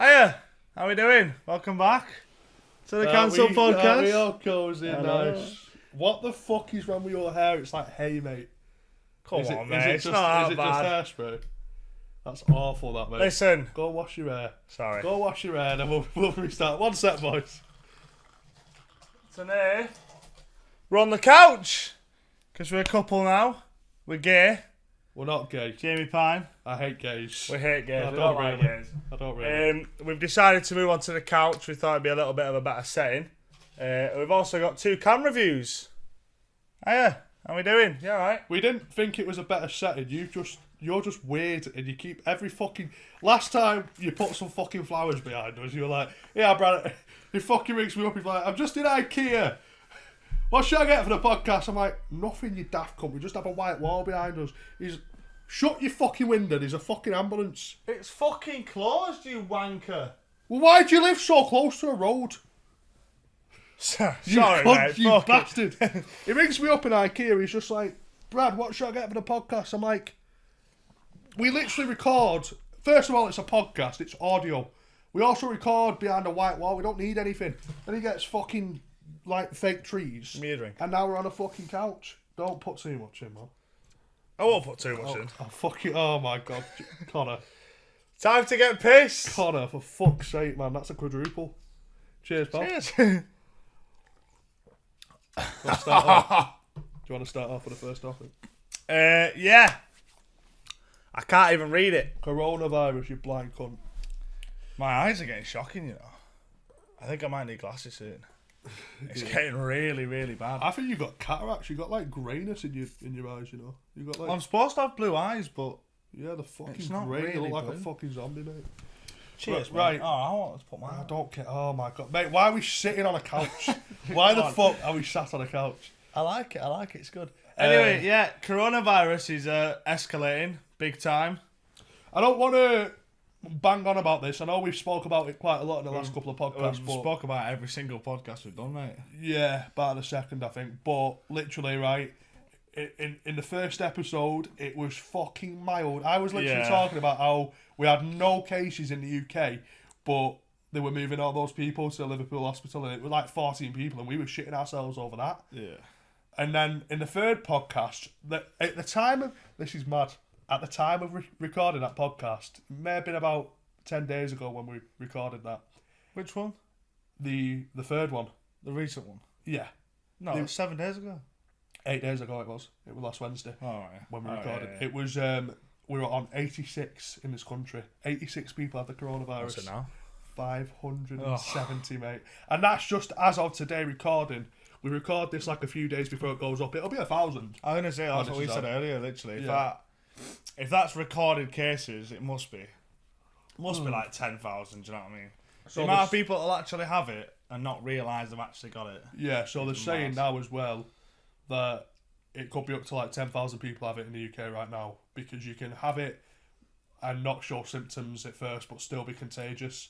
Hiya, how we doing? Welcome back to the Cancel Podcast. We all cozy and nice. What the fuck is wrong with your hair? It's like, hey mate. Come on, mate. It's not that bad. Just hairspray? That's awful, that mate. Listen. Go wash your hair. Sorry. Go wash your hair and then we'll restart. One sec, boys. Today, we're on the couch. Because we're a couple now. We're gay. We're not gay. Jamie Pine. I hate gays. We hate gays. I We don't like really. gays. I don't really. We've decided to move on to the couch. We thought it'd be a little bit of a better setting. We've also got 2 cam reviews. Hiya, how we doing? You alright? We didn't think it was a better setting. You're just weird and you keep every fucking... Last time you put some fucking flowers behind us, you were like, yeah, Brad, he fucking rings me up. He's like, I'm just in IKEA. What should I get for the podcast? I'm like, nothing, you daft cunt. We just have a white wall behind us. He's... Shut your fucking window, there's a fucking ambulance. It's fucking closed, you wanker. Well, why do you live so close to a road? Sorry, cunt, mate. you bastard. He rings me up in IKEA, he's just like, Brad, what should I get for the podcast? I'm like, we literally record, first of all, it's a podcast, it's audio. We also record behind a white wall, we don't need anything. Then he gets fucking, like, fake trees. Me a drink. And now we're on a fucking couch. Don't put too much in, man. I won't put too much in. Oh, fucking, oh my god. Connor. Time to get pissed. Connor, for fuck's sake, man, that's a quadruple. Cheers, pal. Cheers. Do you want to start off with the first topic? Yeah. I can't even read it. Coronavirus, you blind cunt. My eyes are getting shocking, you know. I think I might need glasses soon. It's getting really, really bad. I think you've got cataracts. You've got like greyness in your eyes, you know. You got like I'm supposed to have blue eyes, but yeah, the fucking it's not grey. really You look like blue. a fucking zombie, mate. cheers, Right. mate. Oh, I want to put my. I don't care. Oh my god, mate. Why are we sitting on a couch? Why the fuck are we sat on a couch? I like it. It's good. Anyway, yeah, coronavirus is escalating big time. I don't want to bang on about this. I know we've spoke about it quite a lot in the last couple of podcasts. We've but spoke about every single podcast we've done, mate. yeah, about a second, I think. But literally, right, in the first episode, it was fucking mild. I was literally talking about how we had no cases in the UK, but they were moving all those people to Liverpool Hospital, and it was like 14 people, and we were shitting ourselves over that. Yeah. And then in the third podcast, at the time of... This is mad. At the time of recording that podcast, it may have been about 10 days ago when we recorded that. Which one? The third one. The recent one? Yeah. No, it was 7 days ago. 8 days ago it was. It was last Wednesday. Oh, right. When we recorded. Yeah. It was... we were on 86 in this country. 86 people had the coronavirus. What's it now? 570, mate. And that's just as of today recording. We record this like a few days before it goes up. It'll be 1,000. I'm going to say that's what we said earlier, literally. Yeah. If that's recorded cases, it must be. Be like 10,000, do you know what I mean? So the amount of people that'll actually have it and not realise they've actually got it. Yeah, so they're saying now as well that it could be up to like 10,000 people have it in the UK right now, because you can have it and not show symptoms at first but still be contagious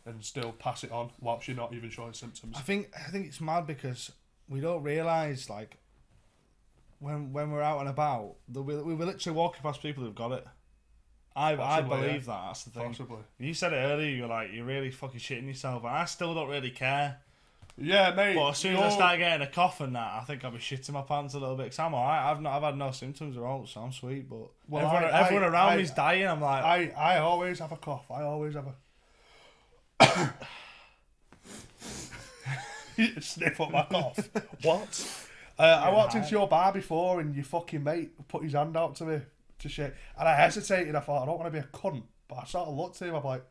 and still pass it on whilst you're not even showing symptoms. I think it's mad because we don't realise, like, when we're out and about, we were literally walking past people who've got it. I believe that. That's the thing. Possibly. You said it earlier. You're like, you're really fucking shitting yourself. And I still don't really care. Yeah, mate. But as soon as I start getting a cough and that, I think I'll be shitting my pants a little bit. Cause I'm alright. I've had no symptoms at all, so I'm sweet. But everyone around me's dying. I'm like, I always have a cough. I always have a. You sniff up my cough. What? I walked into your bar before and your fucking mate put his hand out to me to shake. And I hesitated. I thought, I don't want to be a cunt. But I sort of looked at him. I'm like...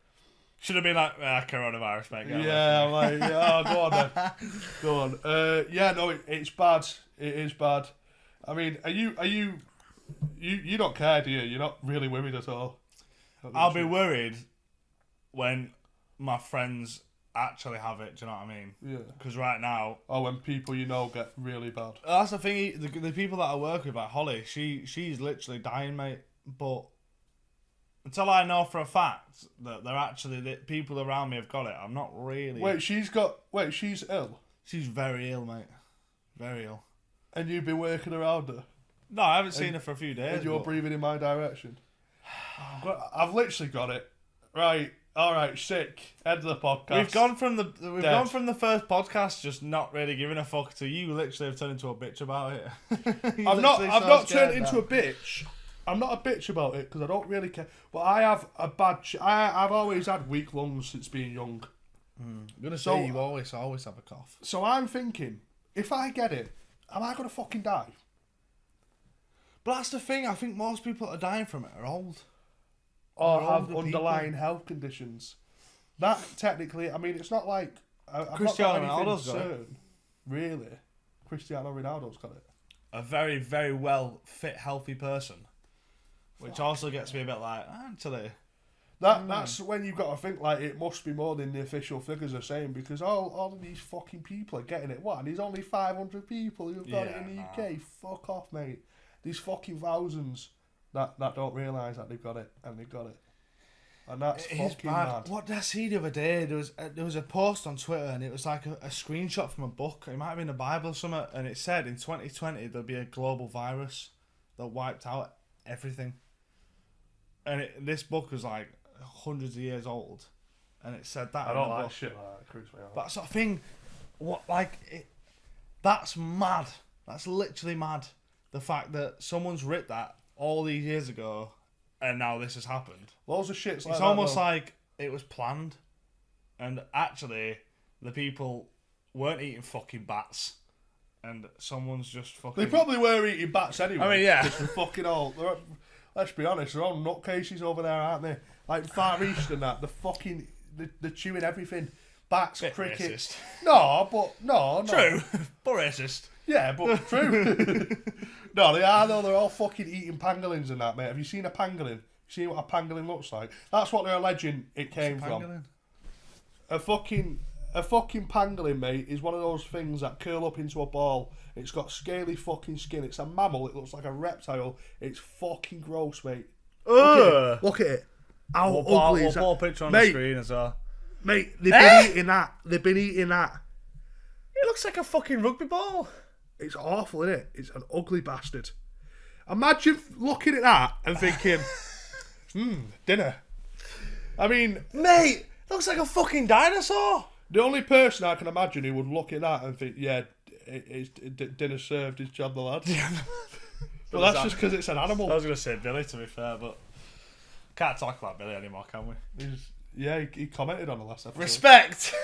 Should have been like, coronavirus, mate. Yeah, I'm like, yeah, go on then. Go on. Yeah, no, it's bad. It is bad. I mean, you don't care, do you? You're not really worried at all. I'll be worried when my friends actually have it, do you know what I mean? Yeah. Because right now... Oh, when people you know get really bad. That's the thing, the people that I work with, like Holly, she's literally dying, mate. But until I know for a fact that they're actually... the people around me have got it, I'm not really... she's ill? She's very ill, mate. Very ill. And you've been working around her? No, I haven't seen her for a few days. And you're breathing in my direction? I've literally got it. Right. All right, sick. End of the podcast. We've gone from the first podcast just not really giving a fuck to you. Literally have turned into a bitch about it. I've not turned into a bitch. I'm not a bitch about it because I don't really care. But I have a bad. I've always had weak lungs since being young. I'm gonna say you always have a cough. So I'm thinking, if I get it, am I gonna fucking die? But that's the thing. I think most people that are dying from it are old. Or They're have older underlying people. health conditions. That technically, I mean, it's not like I've Cristiano not got anything Ronaldo's got it. certain. Really, Cristiano Ronaldo's got it. A very, very well fit, healthy person. Which also gets me a bit like, actually. That's when you've got to think like it must be more than the official figures are saying because all of these fucking people are getting it. What? And there's only 500 people who've got it in the UK. Fuck off, mate. These fucking thousands that don't realise that they've got it and they've got it. And that's fucking mad. What did I see the other day? There was a post on Twitter and it was like a screenshot from a book. It might have been the Bible or something. And it said in 2020 there'll be a global virus that wiped out everything. And this book was like hundreds of years old, and it said that. I don't like shit like that. Creeps me out. That sort of thing. That's mad. That's literally mad. The fact that someone's writ that all these years ago, and now this has happened. Loads of shits like it's that. Almost like it was planned, and actually, the people weren't eating fucking bats, and someone's just fucking. They probably were eating bats anyway. I mean, yeah. Because they're fucking all. Let's be honest, they're all nutcases over there, aren't they? Like Far East and that. They're chewing everything. Bats, cricket. Racist. No. True, but racist. Yeah, but true. No, they are though. They're all fucking eating pangolins and that, mate. Have you seen a pangolin? You seen what a pangolin looks like? That's what they're alleging it came from. A fucking pangolin, mate, is one of those things that curl up into a ball. It's got scaly fucking skin. It's a mammal. It looks like a reptile. It's fucking gross, mate. Look at it. How ugly is that? We'll put a picture on Mate. the screen as well. Mate, they've been eating that. They've been eating that. It looks like a fucking rugby ball. It's awful, isn't it? It's an ugly bastard. Imagine looking at that and thinking, dinner. I mean, Mate, looks like a fucking dinosaur. the only person I can imagine who would look at that and think, yeah, it's dinner served is John the lad. But that's just because it's an animal. I was going to say Billy, to be fair, but can't talk about Billy anymore, can we? He commented on the last episode. Respect.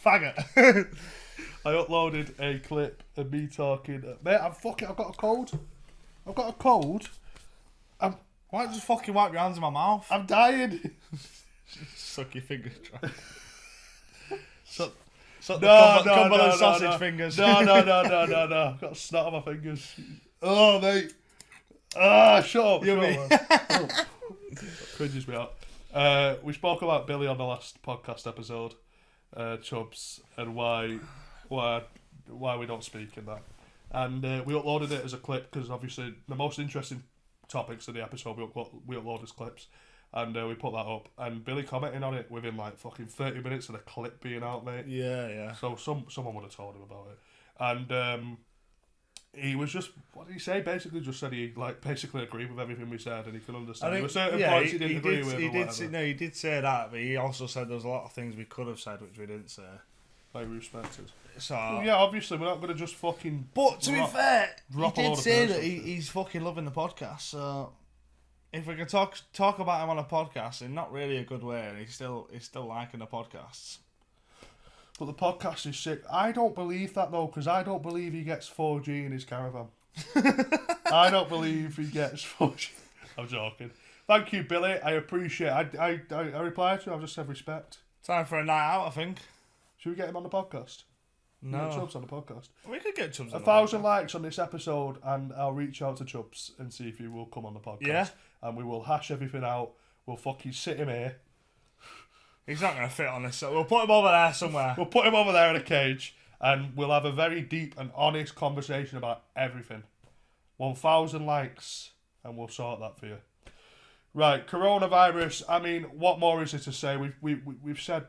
Faggot. I uploaded a clip of me talking. Mate, I've got a cold. I've got a cold. Why don't you just fucking wipe your hands in my mouth? I'm dying. Suck your fingers dry. Suck the No, Cumberland sausage fingers. No. I've got snot on my fingers. Oh, mate. Ah, shut up. Cringes me out. We spoke about Billy on the last podcast episode, Chubbs, and why we don't speak in that. And we uploaded it as a clip because obviously the most interesting topics of the episode we upload as clips. And we put that up, and Billy commenting on it within like fucking 30 minutes of the clip being out, mate. Yeah. So someone would have told him about it, and he was just, what did he say? Basically, just said he like basically agreed with everything we said, and he could understand. There were certain points he didn't agree with. He did say that, but he also said there was a lot of things we could have said which we didn't say. Like we respected. So well, yeah, obviously we're not going to just fucking. But to be fair, he did say that personal he's fucking loving the podcast. So if we can talk about him on a podcast in not really a good way, and he's still liking the podcasts. But the podcast is sick. I don't believe that though, because I don't believe he gets 4G in his caravan. I don't believe he gets 4G. I'm joking. Thank you, Billy. I appreciate it. I replied to you. I've just said respect. Time for a night out, I think. Should we get him on the podcast? No. Get Chubbs on the podcast. We could get Chubbs on 1,000 likes on this episode, and I'll reach out to Chubbs and see if he will come on the podcast. Yeah. And we will hash everything out. We'll fucking sit him here. He's not going to fit on this, so we'll put him over there somewhere. We'll put him over there in a cage, and we'll have a very deep and honest conversation about everything. 1,000 likes, and we'll sort that for you. Right, coronavirus. I mean, what more is there to say? We've said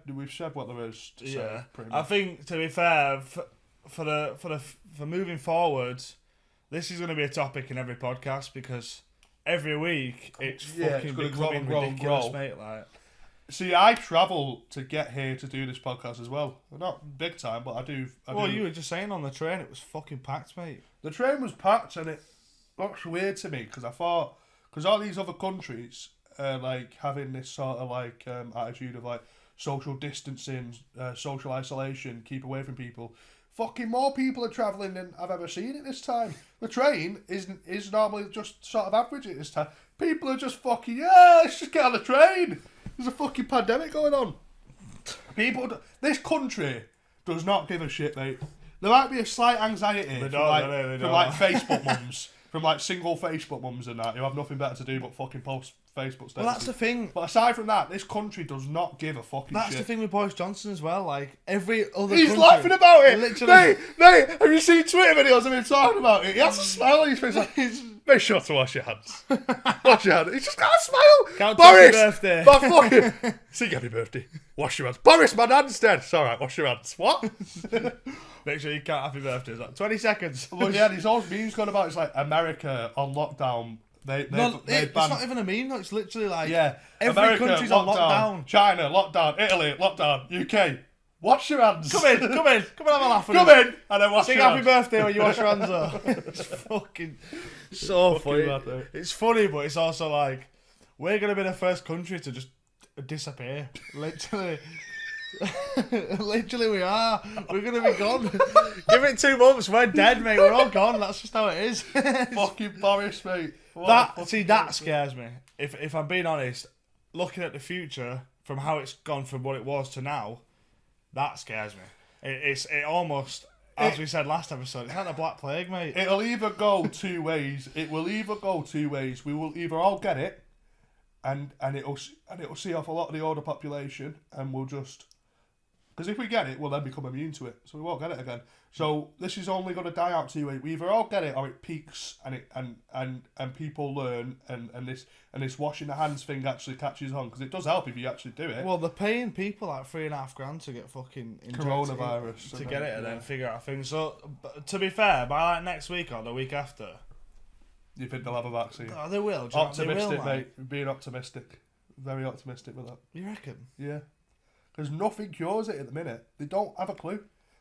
what there is to say. Pretty much. I think, to be fair, for moving forward, this is going to be a topic in every podcast because every week it's Yeah, fucking it's gonna becoming grow and ridiculous, grow. mate. Like, See, I travel to get here to do this podcast as well. Not big time, but I do. well, you were just saying on the train it was fucking packed, mate. The train was packed, and it looks weird to me because I thought, because all these other countries are like having this sort of like attitude of like social distancing, social isolation, keep away from people. Fucking more people are travelling than I've ever seen at this time. The train is normally just sort of average at this time. People are just fucking, yeah, let's just get on the train. There's a fucking pandemic going on. This country does not give a shit, mate. There might be a slight anxiety from like Facebook mums, from like single Facebook mums and that who have nothing better to do but fucking post Facebook statuses. Well, that's the thing. But aside from that, this country does not give a fucking That's shit. the thing with Boris Johnson as well. Like every other, He's country, laughing about it. Literally, Mate, have you seen Twitter videos of him talking about it? He has a smile on his face. Like, make sure to wash your hands. Wash your hands. He's just got a smile. Count Boris, happy birthday. my fucking sing happy birthday. Wash your hands. Boris, my hand's dead. It's all right. Wash your hands. What? Make sure you count happy birthdays. Like 20 seconds. Well, yeah, these old memes going about. It's like America on lockdown. It's banned. not even a meme. No, it's literally like Yeah, every America, country's on lockdown. China, lockdown. Italy, lockdown. UK, wash your hands. Come in, have a laugh. Come in, and then wash Sing your happy hands. birthday when you wash your hands up. It's fucking so funny. Mad, mate. It's funny, but it's also like we're gonna be the first country to just disappear. Literally. Literally we are. We're gonna be gone. Give it 2 months, we're dead, mate. We're all gone. That's just how it is. Fucking Boris, mate. That scares me. If I'm being honest, looking at the future from how it's gone from what it was to now, that scares me. It almost, as we said last episode, it's like the Black Plague, mate. It'll either go two ways. We will either all get it, and it'll see off a lot of the older population, and we'll just. Because if we get it, we'll then become immune to it, so we won't get it again. So this is only going to die out 2 ways. We either all get it, or it peaks, and people learn, and this washing the hands thing actually catches on, because it does help if you actually do it. Well, they're paying people like $3,500 to get fucking Coronavirus to get it, and then figure out things. So, to be fair, by like next week or the week after, You think they'll have a vaccine? oh, they will. Optimistic, they will, mate. Being optimistic. Very optimistic with that. You reckon? Yeah. Because nothing cures it at the minute. They don't have a clue.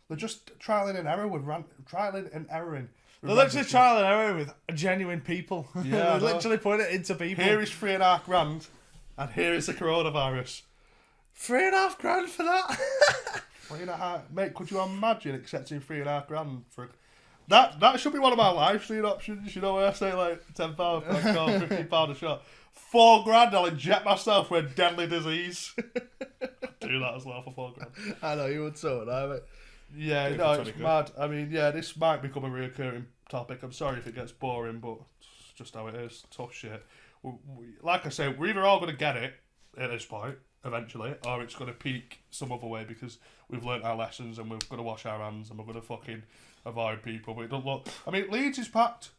They're just trialing and erroring with trialing and erroring. They're literally trial and error with genuine people. Yeah, They're literally putting it into people. Here is $3,500, and here is the coronavirus. $3,500 for that? 3.5, mate. Could you imagine accepting $3,500 for that? Should be one of my live stream options. You know where I say like £10 per score, £15 a shot. $4,000, I'll inject myself with deadly disease. I'd do that as well for $4,000. I know you would so, mate. Yeah, no, it's mad. I mean, yeah, this might become a recurring topic. I'm sorry if it gets boring, but it's just how it is. Tough shit. Like I say, we're either all going to get it at this point, eventually, or it's going to peak some other way because we've learnt our lessons and we're going to wash our hands and we're going to fucking avoid people. But it doesn't look... I mean, Leeds is packed.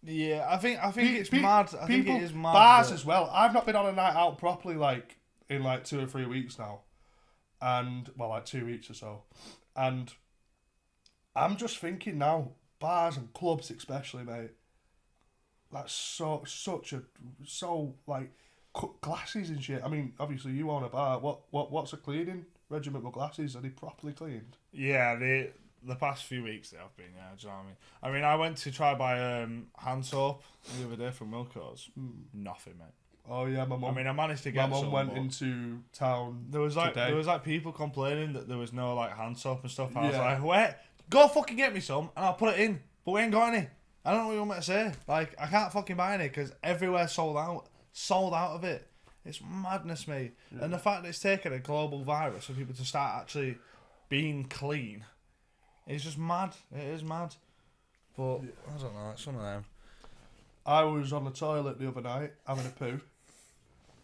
Yeah, I think it's mad. I think it is mad. Bars as well. I've not been on a night out properly like in like 2 or 3 weeks now. And, well, like 2 weeks or so. And I'm just thinking now, bars and clubs especially, mate. That's so like cut glasses and shit. I mean, obviously you own a bar. What's a cleaning regiment with glasses? Are they properly cleaned? Yeah, the past few weeks they have been. Yeah, do you know what I mean? I mean, I went to try buy hand soap the other day from Wilco's. Nothing, mate. Oh yeah, my mum. I mean, I managed to get. My some, mum went into town. There was like today. people complaining that there was no like hand soap and stuff. I was Yeah. like, wait, go fucking get me some, and I'll put it in. But we ain't got any. I don't know what you want me to say. Like, I can't fucking buy any because everywhere's sold out of it. It's madness, mate. Yeah. And the fact that it's taken a global virus for people to start actually being clean, it's just mad. It is mad. But I don't know. It's one of them. I was on the toilet the other night having a poo.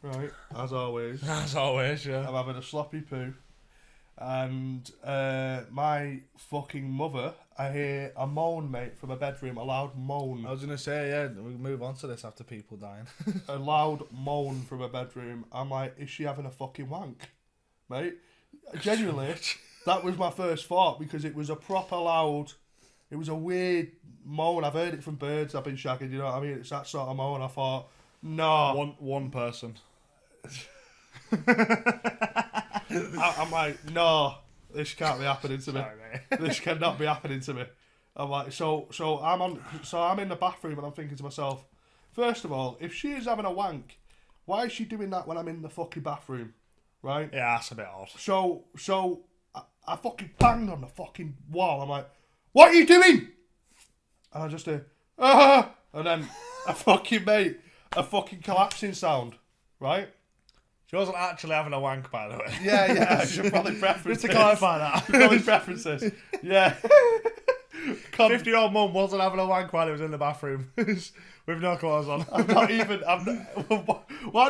Right, as always. As always, yeah. I'm having a sloppy poo. And my fucking mother, I hear a moan, mate, from a bedroom. A loud moan. I was going to say, yeah, we'll move on to this after people dying. A loud moan from a bedroom. I'm like, is she having a fucking wank? Mate, genuinely, that was my first thought because it was a proper loud It was a weird moan. I've heard it from birds I've been shagging, you know what I mean? It's that sort of moan. I thought, no. One person. I'm like, no, this can't be happening to me. Sorry, mate. This cannot be happening to me. I'm like, so I'm in the bathroom and I'm thinking to myself, first of all, if she is having a wank, why is she doing that when I'm in the fucking bathroom, right? Yeah, that's a bit odd. So I fucking banged on the fucking wall. I'm like, what are you doing? And I just hear, ah, and then a fucking collapsing sound, right? She wasn't actually having a wank, by the way. Yeah, she probably preferences. Just to clarify that. Probably preferences. Yeah. 50-year-old mum wasn't having a wank while he was in the bathroom with no clothes on. Why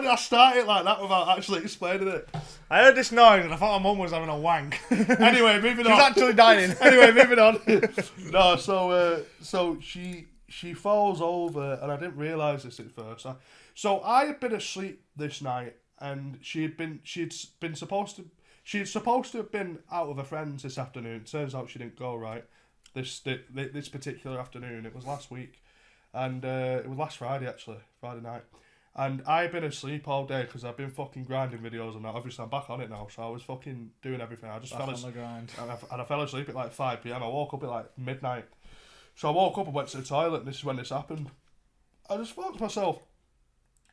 did I start it like that without actually explaining it? I heard this noise and I thought my mum was having a wank. Anyway, moving She's on. actually dying. Anyway, moving on. No, so she falls over and I didn't realise this at first. So I had been asleep this night and she'd supposed to have been out with her friends this afternoon. Turns out she didn't go, right. This particular afternoon. It was last week. And it was last Friday, actually. Friday night. And I've been asleep all day because I've been fucking grinding videos and that. Obviously, I'm back on it now. So I was fucking doing everything. I just fell asleep. And I fell asleep at like 5 p.m. I woke up at like midnight. So I woke up and went to the toilet and this is when this happened. I just thought to myself,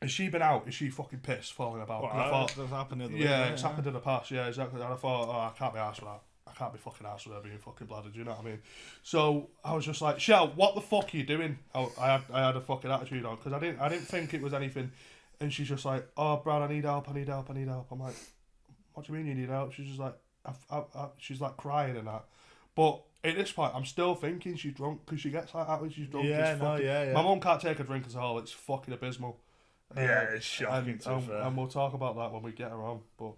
has she been out? Is she fucking pissed, falling about? Well, I thought, that's happened in the it's happened in the past. Yeah, exactly. And I thought, I can't be arsed with that. I can't be fucking arsed with her being fucking bladdered, you know what I mean? So I was just like, Shell, what the fuck are you doing? I had a fucking attitude on because I didn't think it was anything. And she's just like, oh, Brad, I need help. I'm like, what do you mean you need help? She's just like, she's like crying and that. But at this point, I'm still thinking she's drunk because she gets like that when she's drunk. Yeah, My mum can't take a drink at all. It's fucking abysmal. Yeah, it's shocking. And we'll talk about that when we get her on. But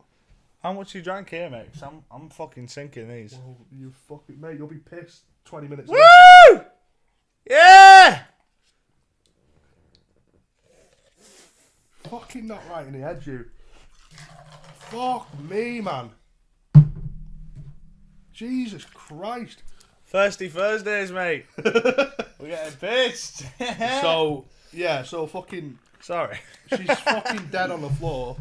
how much you drank here, mate? 'Cause I'm fucking sinking these. well, you fucking mate, you'll be pissed 20 minutes. Woo! Yeah! Fucking not right in the head, you. Fuck me, man. Jesus Christ. Thirsty Thursdays, mate. We're getting pissed. So fucking. Sorry. She's fucking dead on the floor.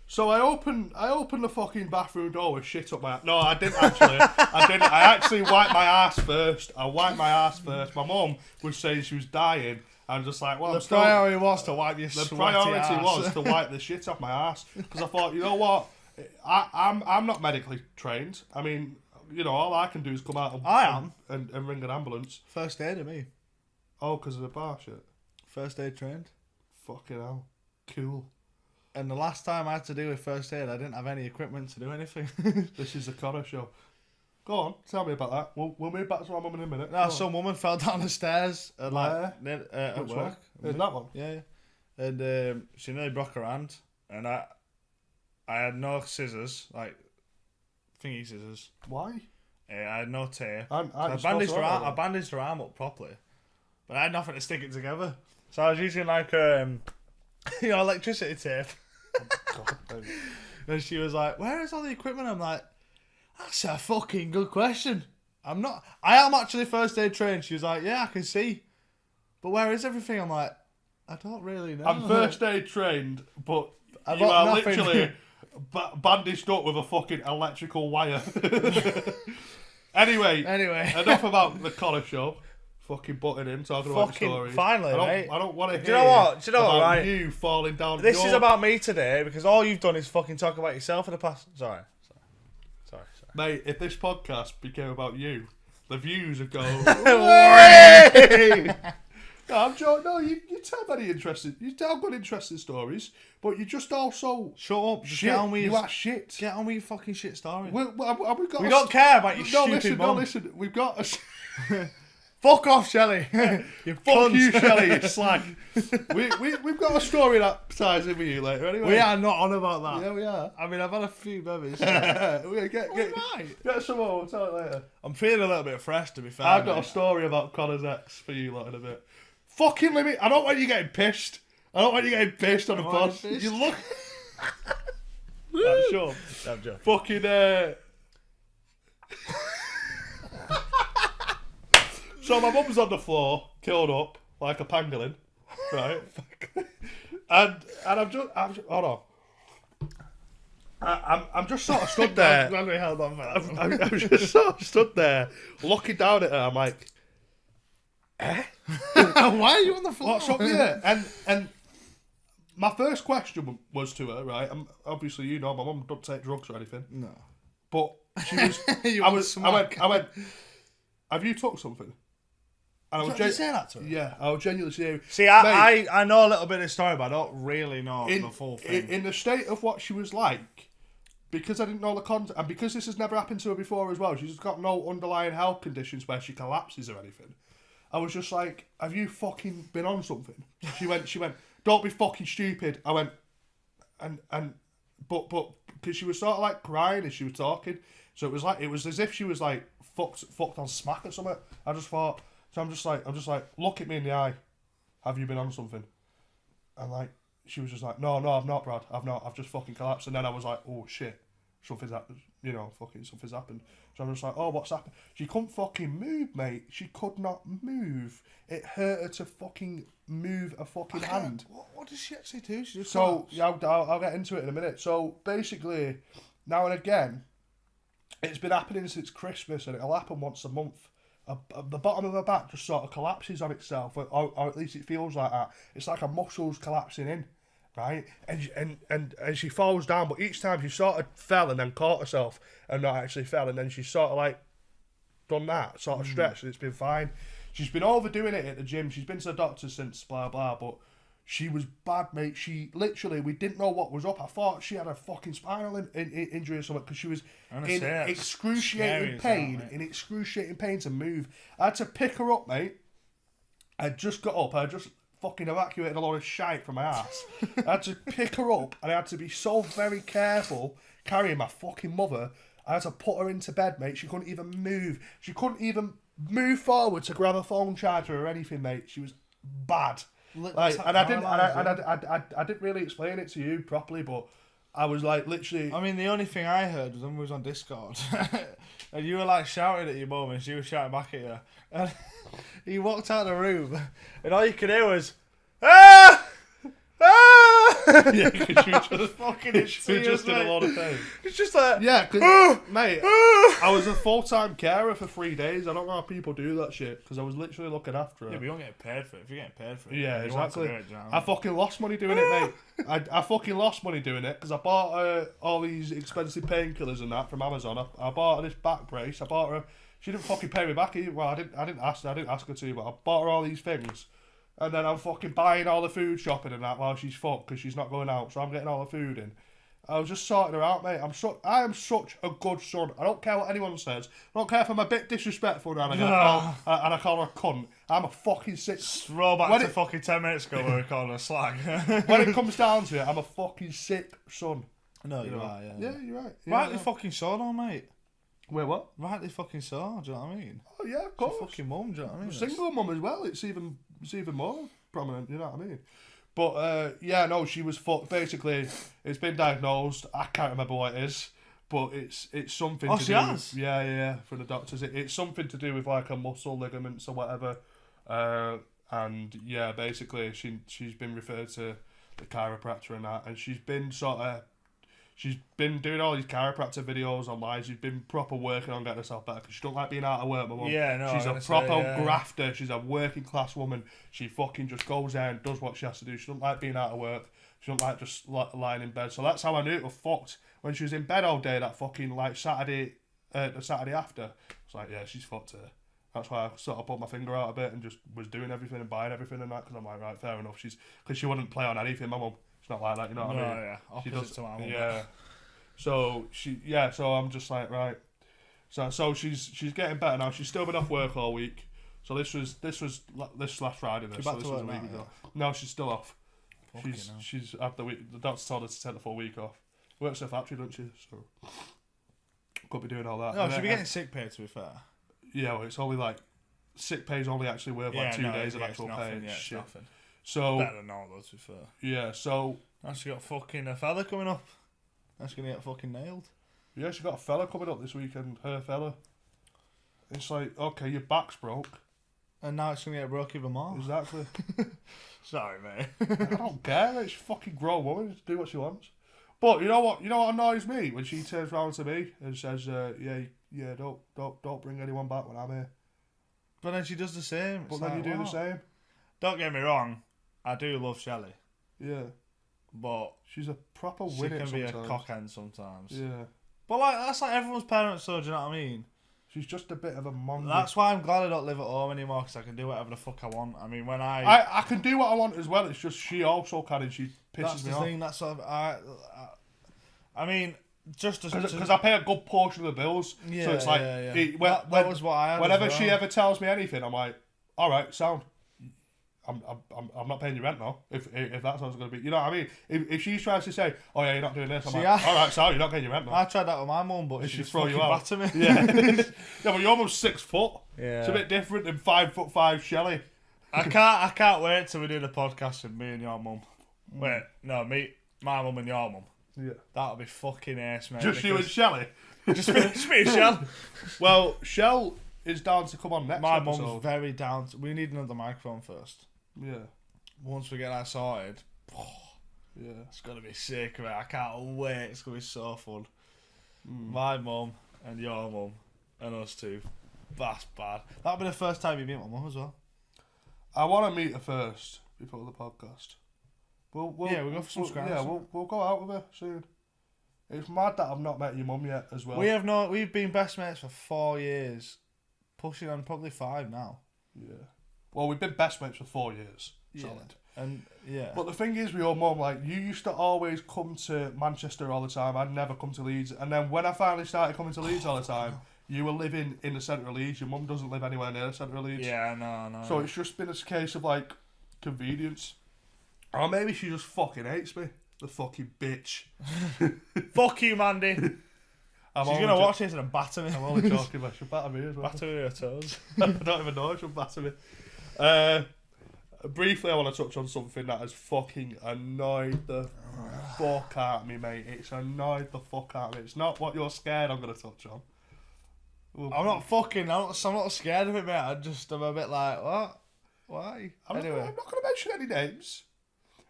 So I opened the fucking bathroom door with shit up my ass. No, I didn't actually. I actually wiped my ass first. My mum was saying she was dying. I'm just like, well, the priority was to wipe your the sweaty priority ass. was to wipe the shit off my ass because I thought, you know what, I'm not medically trained. I mean, you know, all I can do is come out and ring an ambulance. First aid of me. Oh, because of the bar shit. First aid trained. Fucking hell, cool. And the last time I had to do with first aid, I didn't have any equipment to do anything. This is the Connor show. Go on, tell me about that. We'll move back to my mum in a minute. No, some woman fell down the stairs at, at Which work. one? That one? Yeah. And she nearly broke her hand. And I had no scissors, like thingy scissors. Why? I had no tape. I bandaged her arm up properly. But I had nothing to stick it together. So I was using like electricity tape. God, and she was like, where is all the equipment? I'm like, that's a fucking good question. I am actually first aid trained. She was like, yeah, I can see. But where is everything? I'm like, I don't really know. I'm first aid trained, but I've you got are nothing. literally bandaged up with a fucking electrical wire. Anyway, enough about the Connor show. Fucking butting in, talking about the stories. Finally, mate. I don't want to hear Do you know what, about right? you falling down. This is about me today because all you've done is fucking talk about yourself in the past. Sorry. Mate, if this podcast became about you, the views would go. No, I'm joking. No, you tell many you tell good interesting stories, but you just also shut up. Shit. Get on with you are shit. Get on with your fucking shit story. We don't care about your stupid mum. No, listen. We've got a. Fuck off, Shelley. You Fuck cunt. you, Shelley, you slag. We've got a story that ties in with you later anyway. We are not on about that. Yeah, we are. I mean, I've had a few bevies. Get some more, we'll tell it later. I'm feeling a little bit fresh, to be fair. I've got a story about Connor's ex for you lot in a bit. Fucking limit. I don't want you getting pissed. I don't want you getting pissed on the pod. You look... I'm sure. I'm joking. Fucking, So my mum's on the floor, curled up like a pangolin, right? and I'm just hold on. I'm just sort of stood there. I'm just sort of stood there, looking down at her. I'm like, Why are you on the floor? what's up here? And my first question was to her, right? Obviously, you know, my mum don't take drugs or anything. No. But she was. I went. Have you took something? And Did you say that to her? Yeah, I was genuinely saying. See, I know a little bit of the story, but I don't really know the full thing. In the state of what she was like, because I didn't know the context, and because this has never happened to her before as well, she's got no underlying health conditions where she collapses or anything. I was just like, have you fucking been on something? She went, don't be fucking stupid. I went, but because she was sort of like crying as she was talking, so it was as if she was like fucked on smack or something. I just thought, so I'm just like, look at me in the eye. Have you been on something? And like, she was just like, no, I've not, Brad. I've not. I've just fucking collapsed. And then I was like, oh shit, something's happened. You know, something's happened. So I'm just like, oh, what's happened? She couldn't fucking move, mate. She could not move. It hurt her to fucking move a fucking hand. What does she actually do? She just I'll get into it in a minute. So basically, now and again, it's been happening since Christmas, and it'll happen once a month. The bottom of her back just sort of collapses on itself, or at least it feels like that. It's like a muscle's collapsing in, right? And she falls down, but each time she sort of fell and then caught herself and not actually fell, and then she sort of like done that, sort of stretched, and it's been fine. She's been overdoing it at the gym. She's been to the doctor since blah blah, but she was bad, mate. She literally, we didn't know what was up. I thought she had a fucking spinal injury or something because she was in excruciating pain. In excruciating pain to move. I had to pick her up, mate. I just got up. I just fucking evacuated a lot of shite from my ass. I had to pick her up, and I had to be so very careful carrying my fucking mother. I had to put her into bed, mate. She couldn't even move. She couldn't even move forward to grab a phone charger or anything, mate. She was bad. Like, and I didn't really explain it to you properly, but I was like literally. I mean, the only thing I heard was when we was on Discord, and you were like shouting at your mum, and she was shouting back at you. And he walked out of the room, and all you could hear was, "Ah! Ah!" Yeah, because she was just fucking. She just did a lot of things. It's just like, yeah, cause, mate, I was a full-time carer for 3 days. I don't know how people do that shit because I was literally looking after her. Yeah, but you don't get paid for it. If you're getting paid for it, yeah, exactly. You know I fucking lost money doing it, mate. I fucking lost money doing it because I bought her all these expensive painkillers and that from Amazon. I bought her this back brace. I bought her. She didn't fucking pay me back either. Well, I didn't ask her to, but I bought her all these things. And then I'm fucking buying all the food shopping and that while she's fucked because she's not going out. So I'm getting all the food in. I was just sorting her out, mate. I am such a good son. I don't care what anyone says. I don't care if I'm a bit disrespectful and I call her a cunt. I'm a fucking sick. Roll back to fucking 10 minutes ago where we called her a slag. When it comes down to it, I'm a fucking sick son. No, you are, yeah. Yeah, you're right. Rightly fucking so, though, mate. Wait, what? Rightly fucking so, do you know what I mean? Oh, yeah, of course. It's a fucking mum, do you know what I mean? Single mum as well. It's even more prominent, you know what I mean? But, yeah, no, she was fucked. Basically, it's been diagnosed. I can't remember what it is, but it's something to do has? with... Yeah, from the doctors. It's something to do with, like, a muscle, ligaments or whatever. And, yeah, basically, she's been referred to the chiropractor and that, and she's been She's been doing all these chiropractor videos online. She's been proper working on getting herself better because she don't like being out of work, my mum. Yeah, no. She's a proper grafter. She's a working class woman. She fucking just goes there and does what she has to do. She don't like being out of work. She don't like just lying in bed. So that's how I knew it was fucked. When she was in bed all day, that fucking the Saturday after, it's like, yeah, she's fucked her. That's why I sort of put my finger out a bit and just was doing everything and buying everything and that because I'm like, right, fair enough. Because she wouldn't play on anything, my mum. It's not like that, you know what I mean? Yeah, opposite to my mum. Yeah. So so I'm just like, right. So she's getting better now. She's still been off work all week. So this last Friday. So this was a week ago. No, she's still off. She's had the week. The doctor told her to take the full week off. Works at a factory, doesn't she? So could be doing all that. No, she'll be getting sick pay, to be fair. Yeah, well, it's only like sick pay's only actually worth like 2 days of actual pay. Yeah, it's nothing. So better than all those, to be fair. Yeah, so now she got fucking a fella coming up. That's gonna get fucking nailed. Yeah, she got a fella coming up this weekend. Her fella. It's like, okay, your back's broke. And now it's going to get broke even more. Exactly. Sorry, mate. I don't care. It's a fucking grown woman to do what she wants. But you know what? You know what annoys me when she turns round to me and says, "Yeah, don't bring anyone back when I'm here." But then she does the same. But then you do the same. Don't get me wrong. I do love Shelley. Yeah. But she's a proper she winner can be sometimes. a cockend sometimes. Yeah. But like that's like everyone's parents, so do you know what I mean? She's just a bit of a mongrel. That's why I'm glad I don't live at home anymore, because I can do whatever the fuck I want. I mean, when I can do what I want as well. It's just she also can, and she pisses that's me the off. thing. That's sort of I mean, just because I pay a good portion of the bills. Yeah, so it's like that was what I had. Whenever as well. she ever tells me anything, I'm like, all right, sound. I'm not paying your rent now. If that's how it's going to be, you know what I mean. If she tries to say, oh yeah, you're not doing this, I'm like, all right, sound, you're not paying your rent now. I tried that with my mum, but she throw you out. Batter me. Yeah, yeah, but you're almost 6 foot. Yeah, it's a bit different than 5'5" Shelley. I can't wait till we do the podcast with me and your mum. Wait, no, my mum and your mum. Yeah, that'll be fucking ace, mate. Just you and Shelley. Just me and Shell. Well, Shell is down to come on next. My episode. mum's very down. We need another microphone first. Yeah. Once we get that sorted, yeah, it's gonna be sick, mate. I can't wait. It's gonna be so fun. My mum and your mum and us two. That's bad. That'll be the first time you meet my mum as well. I want to meet her first before the podcast. We'll go for some scraps. Yeah, we'll go out with her soon. It's mad that I've not met your mum yet as well. We've been best mates for 4 years, pushing on probably 5 now. Yeah. Well, we've been best mates for 4 years. Solid. And yeah. But the thing is with your mum, like, you used to always come to Manchester all the time. I'd never come to Leeds. And then when I finally started coming to Leeds all the time, you were living in the centre of Leeds. Your mum doesn't live anywhere near the centre of Leeds. Yeah, no. So it's just been a case of, like, convenience. Or maybe she just fucking hates me. The fucking bitch. Fuck you, Mandy. She's going to watch this and batter me. I'm only talking about she'll batter me as well. Batter me with her toes. I don't even know if she'll batter me. Briefly, I want to touch on something that has fucking annoyed the fuck out of me, mate. It's annoyed the fuck out of me. It's not what you're scared I'm going to touch on. I'm not scared of it, mate. I'm a bit like, what? Why? I'm not going to mention any names.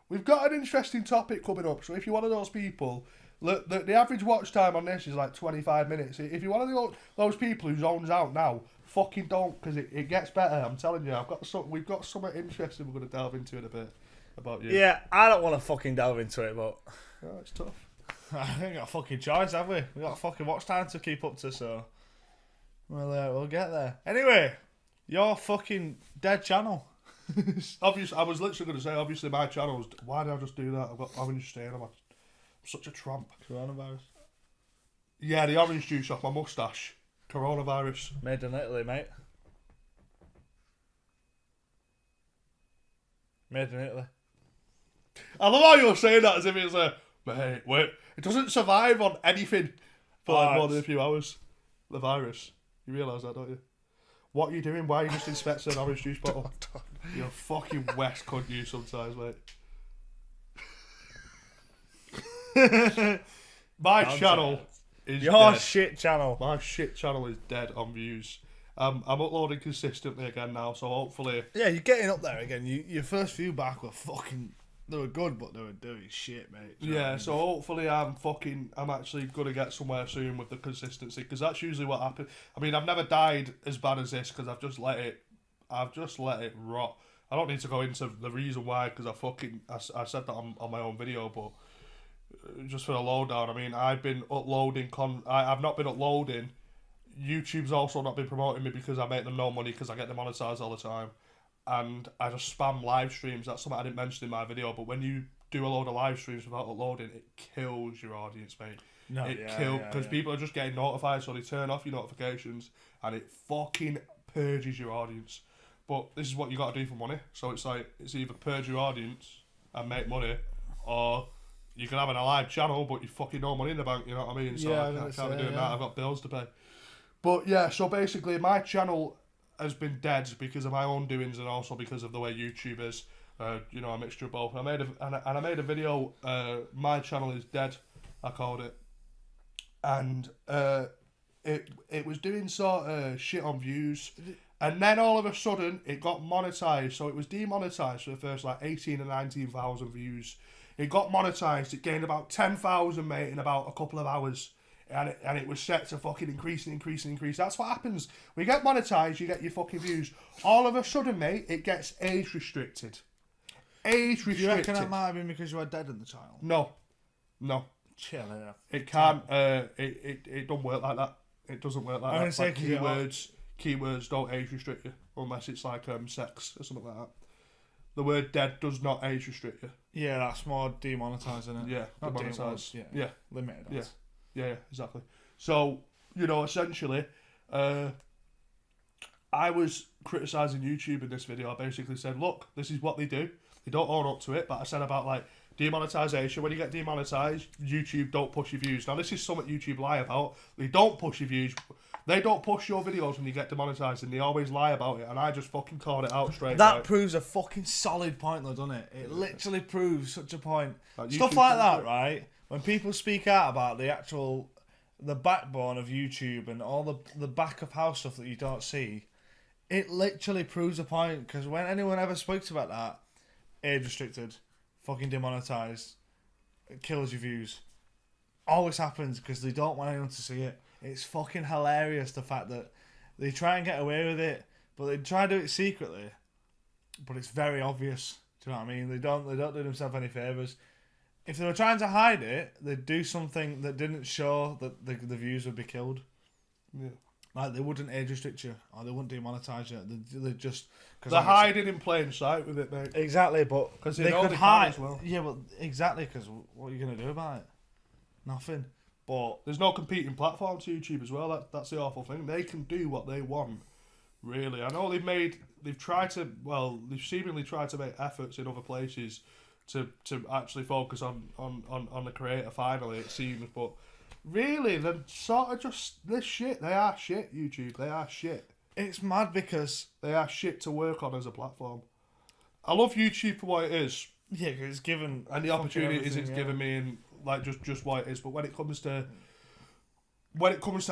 We've got an interesting topic coming up, so if you're one of those people, look, the average watch time on this is like 25 minutes. If you're one of those people who zones out now, fucking don't, because it gets better. I'm telling you, we've got something interesting we're going to delve into in a bit about you. Yeah, I don't want to fucking delve into it, but Oh, it's tough. I ain't got a fucking choice, have we? We got a fucking watch time to keep up to, so we'll get there. Anyway, your fucking dead channel. Obviously, I was literally going to say, obviously my channel was. Why did I just do that? I've got orange stain on my. I'm such a tramp. Coronavirus. Yeah, the orange juice off my moustache. Coronavirus. Made in Italy, mate. Made in Italy. I love how you're saying that as if it's a. Mate, wait. It doesn't survive on anything for like more than a few hours. The virus. You realise that, don't you? What are you doing? Why are you just inspecting an orange juice bottle? You're fucking West, couldn't you, sometimes, mate? My channel is your dead. shit channel. My shit channel is dead on views. I'm uploading consistently again now, so hopefully... Yeah, you're getting up there again. Your first few back were fucking... They were good, but they were doing shit, mate. Yeah, so hopefully I'm actually going to get somewhere soon with the consistency, because that's usually what happens. I mean, I've never died as bad as this, because I've just let it rot. I don't need to go into the reason why, because I said that on my own video, but just for the lowdown, I mean, I've been uploading, I've not been uploading. YouTube's also not been promoting me because I make them no money, because I get demonetized all the time. And I just spam live streams. That's something I didn't mention in my video, but when you do a load of live streams without uploading, it kills your audience, mate. Because people are just getting notified, so they turn off your notifications, and it fucking purges your audience. But this is what you got to do for money. So it's like, it's either purge your audience and make money, or you can have a live channel, but you fucking no money in the bank, you know what I mean? So I can't be doing that. I've got bills to pay. But yeah, so basically my channel has been dead because of my own doings and also because of the way YouTube is. You know, a mixture of both. I made a video. My channel is dead, I called it, and it was doing sort of shit on views, And then all of a sudden, it got monetized. So it was demonetized for the first like 18 or 19,000 views. It got monetized. It gained about 10,000, mate, in about a couple of hours. And it was set to fucking increase. That's what happens. When you get monetized, you get your fucking views. All of a sudden, mate, it gets age restricted. Age restricted. Do you reckon that might have been because you were dead in the child? No. Chill out. It can't. It don't work like that. It doesn't work like that. Say Like keywords don't age restrict you unless it's like sex or something like that. The word dead does not age restrict you. Yeah, that's more demonetising it. Yeah, not demonetised. Yeah, limited. Yeah, exactly. So essentially, I was criticising YouTube in this video. I basically said, look, this is what they do. They don't own up to it, but I said about like demonetisation. When you get demonetised, YouTube don't push your views. Now this is something YouTube lie about. They don't push your views. They don't push your videos when you get demonetised, and they always lie about it. And I just fucking called it out straight. That proves a fucking solid point, though, doesn't it? It literally proves such a point. Stuff like that, right? When people speak out about the backbone of YouTube and all the back of house stuff that you don't see, it literally proves a point. Because when anyone ever speaks about that, age restricted, fucking demonetised, it kills your views. Always happens because they don't want anyone to see it. It's fucking hilarious, the fact that they try and get away with it, but they try to do it secretly. But it's very obvious. Do you know what I mean? They don't do themselves any favours. If they were trying to hide it, they'd do something that didn't show that the views would be killed. Yeah. Like, they wouldn't age restrict you, or they wouldn't demonetise you. They'd just... They're hiding in plain sight with it, mate. Exactly, but because they could hide as well. Yeah, well, exactly, because what are you going to do about it? Nothing. But there's no competing platform to YouTube as well. That's the awful thing. They can do what they want, really. I know they've seemingly tried to make efforts in other places to actually focus on the creator finally, it seems, but really they're sort of just this shit. They are shit, YouTube. They are shit. It's mad because they are shit to work on as a platform. I love YouTube for what it is. Yeah, because it's given... And the opportunities it's given me and like just what it is. But when it comes to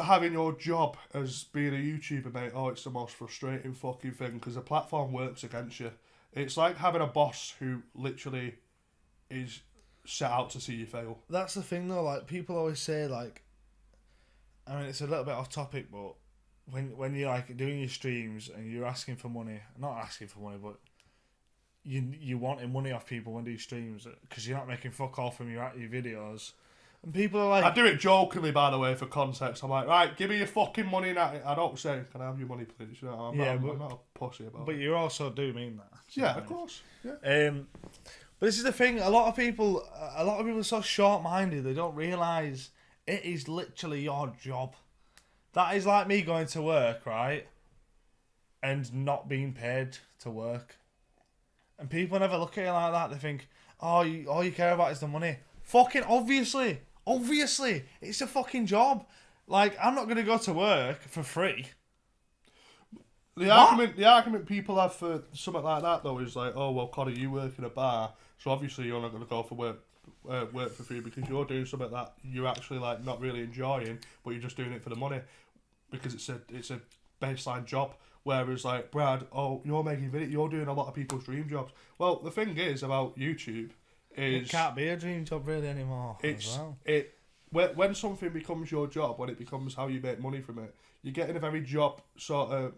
having your job as being a YouTuber, mate, it's the most frustrating fucking thing because the platform works against you. It's like having a boss who literally is set out to see you fail. That's the thing though, like people always say, like, I mean, it's a little bit off topic, but when you're like doing your streams and you're asking for money, not asking for money, but you wanting money off people when you do streams because you're not making fuck all from your videos. And people are like... I do it jokingly, by the way, for context. I'm like, right, give me your fucking money now. I don't say, can I have your money, please? You know, I'm not a pussy about it. But you also do mean that. Yeah, of course. Yeah. But this is the thing. A lot of people are so short-minded. They don't realise it is literally your job. That is like me going to work, right? And not being paid to work. And people never look at it like that. They think, all you care about is the money. Fucking obviously, it's a fucking job. Like, I'm not going to go to work for free. The argument people have for something like that though is like, oh well, Connor, you work in a bar, so obviously you're not going to go for work for free because you're doing something that you're actually like not really enjoying, but you're just doing it for the money because it's a baseline job. Whereas like Brad, you're making video, you're doing a lot of people's dream jobs. Well, the thing is about YouTube is it can't be a dream job really anymore. When something becomes your job, when it becomes how you make money from it, you're getting a very job orientated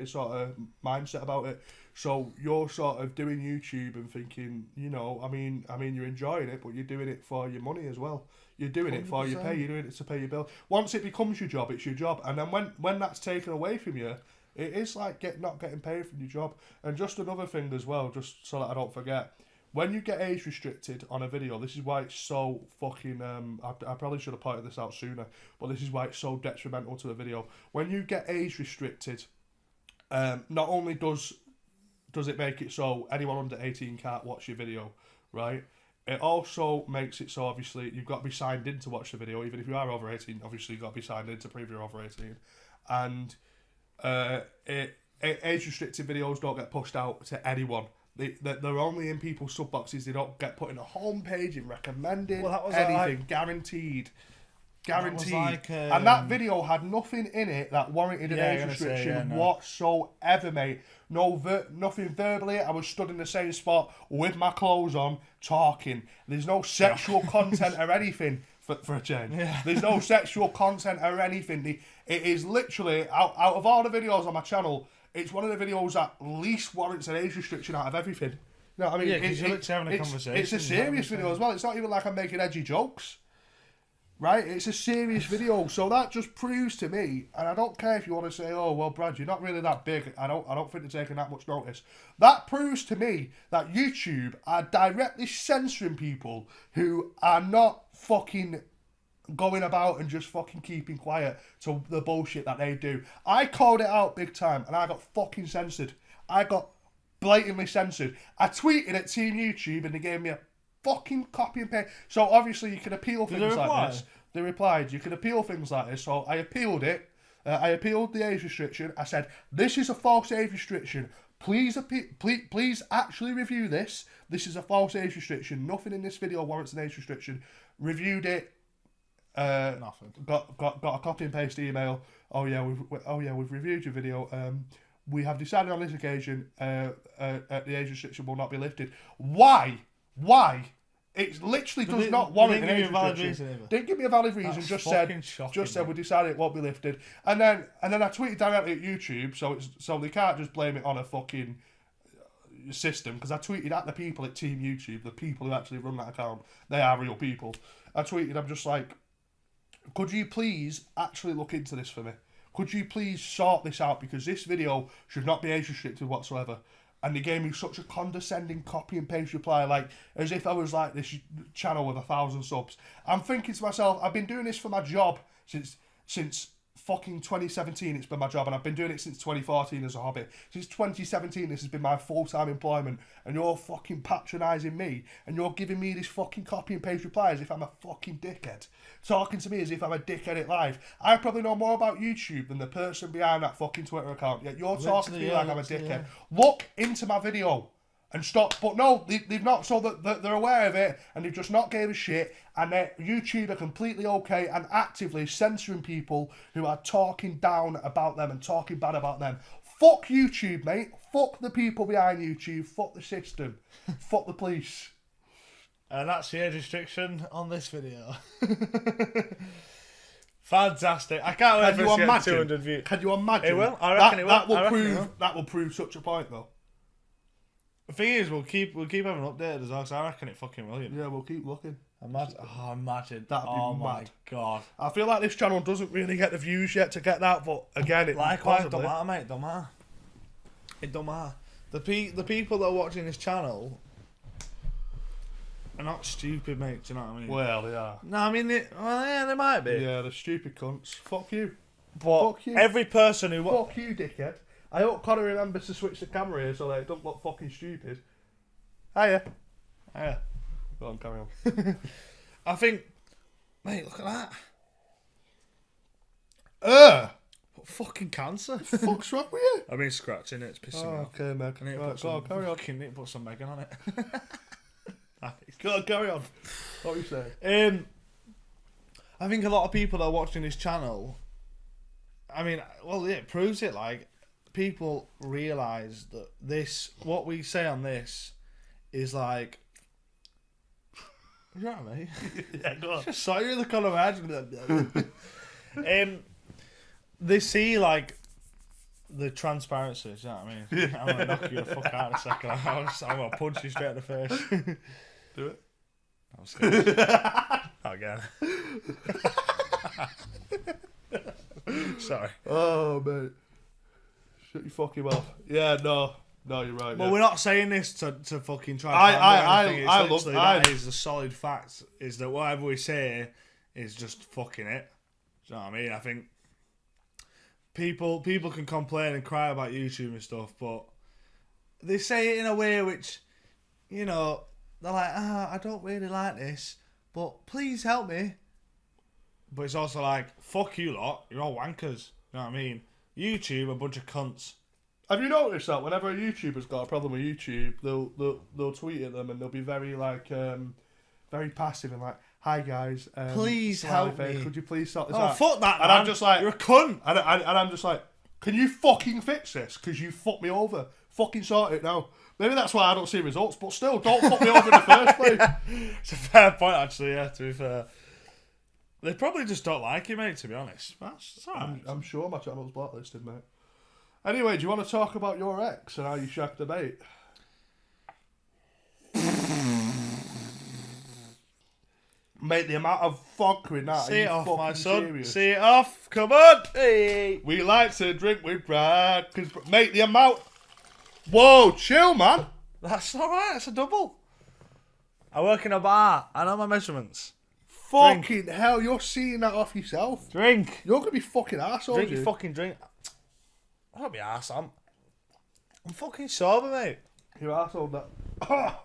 sort of mindset about it. So you're sort of doing YouTube and thinking, I mean you're enjoying it, but you're doing it for your money as well. You're doing 100%. It for your pay. You're doing it to pay your bill. Once it becomes your job, it's your job. And then when that's taken away from you, it is like not getting paid from your job. And just another thing as well, just so that I don't forget, when you get age restricted on a video, this is why it's so fucking... I probably should have pointed this out sooner, but this is why it's so detrimental to a video. When you get age restricted, not only does it make it so anyone under 18 can't watch your video, right? It also makes it so, obviously, you've got to be signed in to watch the video. Even if you are over 18, obviously you've got to be signed in to prove you're over 18. And age-restricted videos don't get pushed out to anyone. They're only in people's sub boxes. They don't get put in a homepage, in recommended, anything, guaranteed. Guaranteed. like, and that video had nothing in it that warranted an age restriction whatsoever, mate. Nothing verbally. I was stood in the same spot with my clothes on, talking. There's no sexual content or anything for a change. Yeah. There's no sexual content or anything. It is literally, out of all the videos on my channel, it's one of the videos that least warrants an age restriction out of everything. You know what I mean? Yeah, because you're literally having a conversation. It's a serious video as well. It's not even like I'm making edgy jokes. Right? It's a serious video. So that just proves to me, and I don't care if you want to say, oh, well, Brad, you're not really that big. I don't think they're taking that much notice. That proves to me that YouTube are directly censoring people who are not fucking going about and just fucking keeping quiet to the bullshit that they do. I called it out big time, and I got fucking censored. I got blatantly censored. I tweeted at Team YouTube, and they gave me a fucking copy and paste. So obviously you can appeal things like this. They replied, you can appeal things like this. So I appealed it. I appealed the age restriction. I said, this is a false age restriction. Please actually review this. This is a false age restriction. Nothing in this video warrants an age restriction. Reviewed it. Nothing. Got a copy and paste email. Oh yeah, we've reviewed your video. We have decided on this occasion the age restriction will not be lifted. Why? It literally does not warrant an age restriction. Didn't give me a valid reason. That's just shocking, said we decided it won't be lifted. And then I tweeted directly at YouTube, so they can't just blame it on a fucking system, because I tweeted at the people at Team YouTube, the people who actually run that account. They are real people. I tweeted, I'm just like, could you please actually look into this for me? Could you please sort this out, because this video should not be age restricted whatsoever. And they gave me such a condescending copy and paste reply, like as if I was like this channel with 1,000 subs. I'm thinking to myself, I've been doing this for my job since fucking 2017. It's been my job, and I've been doing it since 2014 as a hobby. Since 2017, this has been my full-time employment, and you're fucking patronising me, and you're giving me this fucking copy and paste reply as if I'm a fucking dickhead. Talking to me as if I'm a dickhead at live. I probably know more about YouTube than the person behind that fucking Twitter account, yet you're talking to me like I'm a dickhead. Yeah. Look into my video and stop. But no, they've not, so that they're aware of it, and they've just not gave a shit, and YouTube are completely okay and actively censoring people who are talking down about them and talking bad about them. Fuck YouTube, mate. Fuck the people behind YouTube. Fuck the system. Fuck the police. And that's the age restriction on this video. Fantastic. I can't wait for it to get 200 views. Can you imagine? It will. I reckon it will. That will prove such a point, though. The thing is, we'll keep having updated as well, because I reckon it fucking will. Yeah, we'll keep looking. Imagine. That'd be mad. My God. I feel like this channel doesn't really get the views yet to get that, but again, it likewise, don't matter, mate. Don't matter. It don't matter. The people that are watching this channel are not stupid, mate. Do you know what I mean? Well, they are. No, I mean, they might be. Yeah, they're stupid cunts. Fuck you. But fuck you. Every person who... Fuck you, dickhead. I hope Connor remembers to switch the camera here so that it don't look fucking stupid. Hiya. Go on, carry on. I think... Mate, look at that. What fucking cancer. Fuck's wrong with you? I've been scratching it. It's pissing me off. Okay, mate. Go on, carry on. Need to put some Megan on it. Go on, carry on. What are you saying? I think a lot of people that are watching this channel, I mean, well, it proves it, like, people realise that what we say on this is like... You know what I mean? Yeah, go on. Just saw you in the corner of my head. They see, like, the transparency, you know what I mean? Yeah. I'm going to knock you the fuck out in a second. I'm going to punch you straight in the face. Do it. I'm scared. Not again. Sorry. Oh, mate. Shut your fucking mouth. Yeah, no, you're right. Well, we're not saying this to fucking try. I love that. Is the solid fact is that whatever we say is just fucking it. Do you know what I mean? I think people can complain and cry about YouTube and stuff, but they say it in a way which, you know, they're like, I don't really like this, but please help me. But it's also like, fuck you lot, you're all wankers. You know what I mean? YouTube, a bunch of cunts. Have you noticed that whenever a YouTuber's got a problem with YouTube, they'll tweet at them and they'll be very like very passive and like, hi guys, Please smiley help face, me. could you please sort this Oh, out? fuck that, And man. I'm just like, you're a cunt. and I'm just like, can you fucking fix this? Because you fucked me over. Fucking sort it now. Maybe that's why I don't see results, but still, don't fuck me over in the first place. It's a fair point, actually, yeah, to be fair. They probably just don't like you, mate, to be honest. That's alright. I'm sure my channel's blacklisted, mate. Anyway, do you want to talk about your ex and how you shagged the mate? Mate, the amount of vodka in that. See it are you off, fucking my son. serious? See it off. Come on. Hey. We like to drink with pride. Mate, the amount. Whoa, chill, man. That's alright. That's a double. I work in a bar. I know my measurements. Fucking hell, you're seeing that off yourself. Drink. You're going to be fucking arsehole, Drink dude. your fucking drink. I don't be arse, I'm fucking sober, mate. You're arsehole that.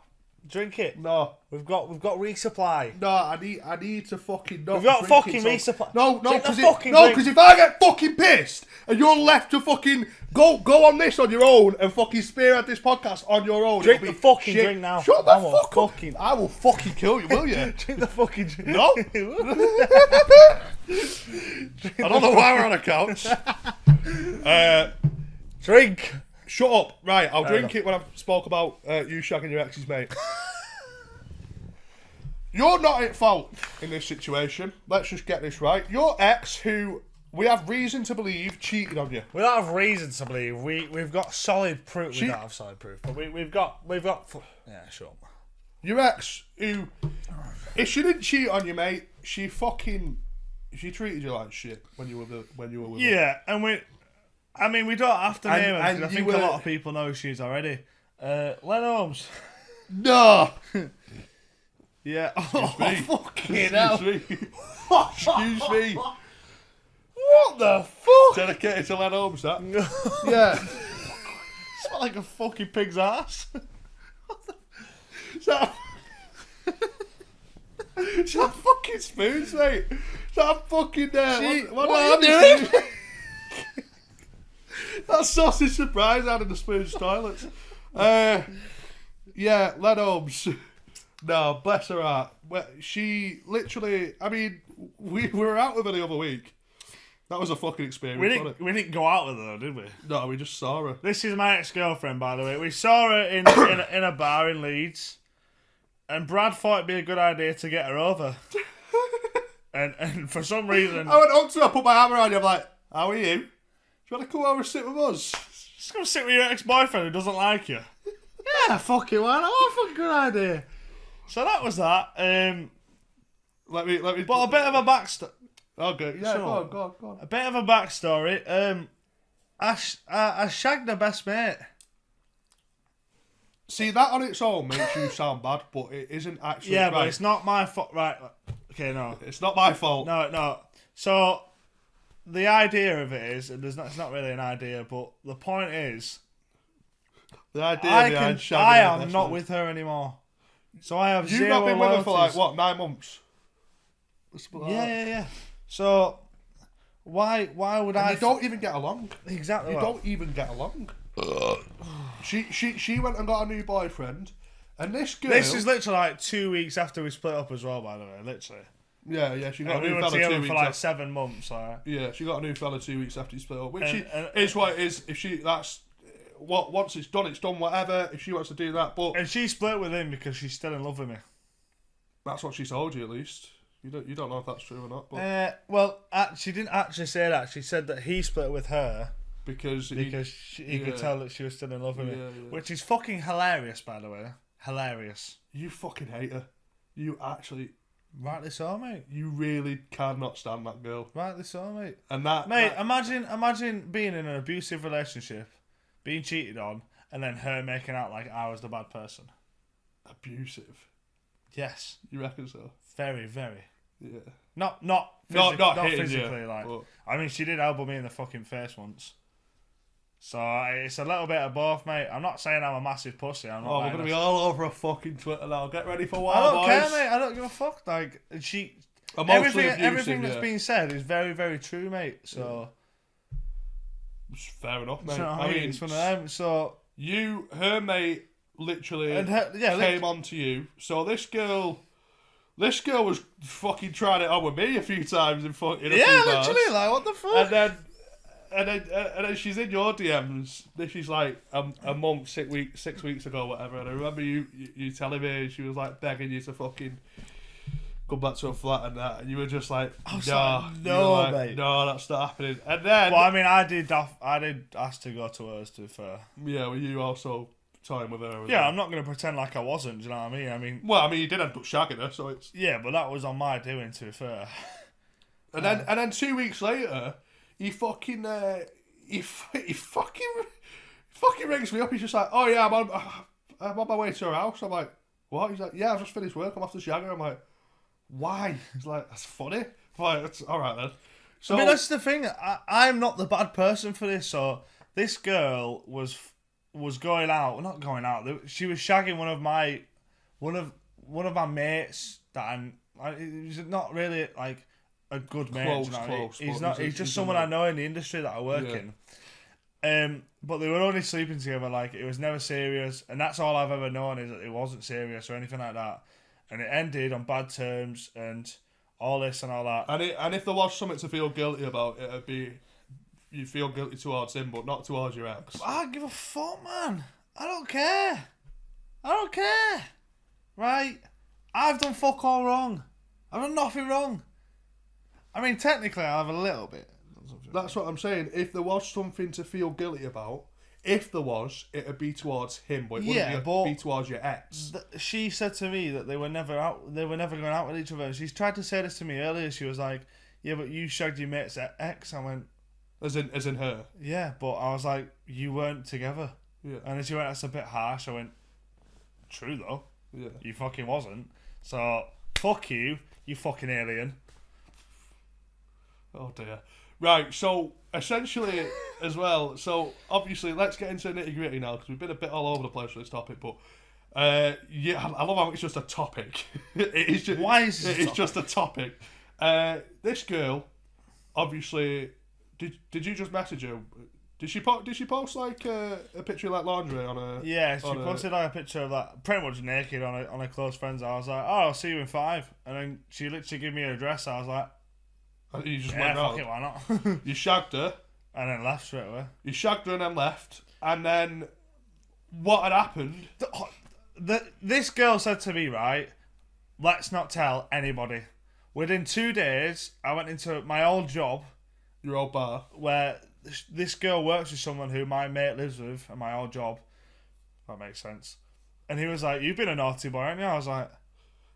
Drink it. No. We've got resupply. No, I need to fucking not We've got drink fucking it, so- resupply. No, Drink the because fucking drink. if I get fucking pissed and you're left to fucking go on this on your own and fucking spear at this podcast on your own. Drink it'll the be fucking shit. drink now. Shut the I will fuck up. fucking- I will fucking kill you, will you? Drink the fucking drink. No. I don't know why we're on a couch. Drink. Shut up. Right, I'll Fair drink it when I've spoke about you shagging your ex's mate. You're not at fault in this situation. Let's just get this right. Your ex, who we have reason to believe cheated on you. We don't have reason to believe. We've got solid proof. We don't have solid proof, but we've got. Yeah, sure. Your ex, who, if she didn't cheat on you, mate, she treated you like shit when you were with her. Yeah, and we don't have to name her. 'Cause and I you think were- a lot of people know who she is already. Len Holmes. No. Yeah. me. Fucking Excuse hell. me. Excuse me. What the fuck? Dedicated to Len Holmes, that. Yeah. Smell like a fucking pig's ass. Is that fucking spoons, mate? Is that fucking what are you doing? That sausage surprise out of the spoon's toilets. Yeah, Len Holmes. No, bless her heart. Well, she literally, I mean, we were out with her the other week. That was a fucking experience, wasn't it? We didn't go out with her, did we? No, we just saw her. This is my ex-girlfriend, by the way. We saw her in a bar in Leeds, and Brad thought it'd be a good idea to get her over. and for some reason, I went up to her, put my arm around you, I'm like, how are you? Do you want to come over and sit with us? just come sit with your ex-boyfriend who doesn't like you. Yeah, fucking why not? What a fucking good idea. So that was that. Let me. But a bit of a backstory. Okay, yeah, Sure. go on. A bit of a backstory. I shagged her best mate. See, that on its own makes you sound bad, but it isn't actually. Yeah, right. but it's not my fault. Right. Okay, no. It's not my fault. No. So, the idea of it is, and it's not really an idea, but the point is, The idea I behind shagging am her best not mate. with her anymore. So I have You've zero not been with her for like, loyalties. what, 9 months? Yeah. So, why would And I... you don't even get along. Exactly You what? don't even get along. She went and got a new boyfriend, and this girl. This is literally like 2 weeks after we split up as well, by the way, literally. Yeah, she got And a we new were fella 2 together weeks for like after. 7 months, alright? Yeah, she got a new fella 2 weeks after he split up, which And- is what it is. If she, that's what once it's done, whatever. If she wants to do that, but And she split with him because she's still in love with me. that's what she told you at least. You don't know if that's true or not, but Well, she didn't actually say that. She said that he split with her because he yeah. could tell that she was still in love with me. Yeah. Which is fucking hilarious, by the way. Hilarious. You fucking hate her. You actually, Rightly so, mate. you really cannot stand that girl. Rightly so, mate. And that, Mate, imagine being in an abusive relationship, being cheated on, and then her making out like I was the bad person. abusive. Yes. You reckon so? Very, very. Yeah. Not Not hitting physically, you, like. but- I mean, she did elbow me in the fucking face once. So it's a little bit of both, mate. I'm not saying I'm a massive pussy. I'm not. Oh, we're like gonna this. be all over a fucking Twitter now. Get ready for I wild don't boys. care, mate. I don't give a fuck. Like she, Emotionally abusive, everything that's yeah. been said is very, very true, mate. So It's fair enough, mate. you know what I mean, it's one of them. So her mate, literally and her, yeah, came on to you. So this girl, This girl was fucking trying it on with me a few times in a few Yeah, bars. literally, like, what the fuck? And then she's in your DMs. This is like a month, 6 weeks ago, whatever. And I remember you telling me she was like begging you to fucking come back to a flat and that, and you were just like, no, mate, no, that's not happening. And then, well, I mean, I did ask to go to hers. To be fair, yeah, were you also toying with her? yeah, I'm not gonna pretend like I wasn't. Do you know what I mean? Well, I mean, you did end up shagging her, so it's Yeah, but that was on my doing. To be fair, and then 2 weeks later, he fucking he fucking rings me up. He's just like, oh yeah, I'm on my way to her house. I'm like, what? He's like, yeah, I've just finished work. I'm off to shag her. I'm like, why? He's like, that's funny. I'm like, that's all right then. So I mean, that's the thing. I'm not the bad person for this. So this girl was going out. Well, not going out. She was shagging one of my mates that he's not really like a good mate. Close. He's just someone I know in the industry that I work in. But they were only sleeping together. Like, it was never serious, and that's all I've ever known, is that it wasn't serious or anything like that. And it ended on bad terms and all this and all that. And if there was something to feel guilty about, it'd be you feel guilty towards him, but not towards your ex. I don't give a fuck, man. I don't care. Right? I've done fuck all wrong. I've done nothing wrong. I mean, technically, I have a little bit. That's what I'm saying. If there was something to feel guilty about, if there was, it'd be towards him, but it wouldn't be towards your ex. She said to me that they were never going out with each other. And she's tried to say this to me earlier. She was like, yeah, but you shagged your mate's ex. I went, as in her? Yeah, but I was like, you weren't together. Yeah. And then she went, that's a bit harsh. I went, true though. Yeah. You fucking wasn't. So, fuck you fucking alien. Oh dear. Right, so essentially, as well, so obviously, let's get into nitty gritty now, because we've been a bit all over the place with this topic, but yeah, I love how it's just a topic. It is just, why is this it's just a topic? This girl, obviously, did you just message her? Did she post like a picture of like lingerie on a? Yeah, she posted like a picture of that, pretty much naked on a close friend's. I was like, oh, I'll see you in 5, and then she literally gave me her address. I was like, and you just yeah, went fuck round. it, why not? You shagged her. And then left straight away. You shagged her and then left. And then what had happened? This girl said to me, right, let's not tell anybody. Within 2 days, I went into my old job. Your old bar. Where this girl works with someone who my mate lives with at my old job. That makes sense. And he was like, you've been a naughty boy, haven't you? I was like...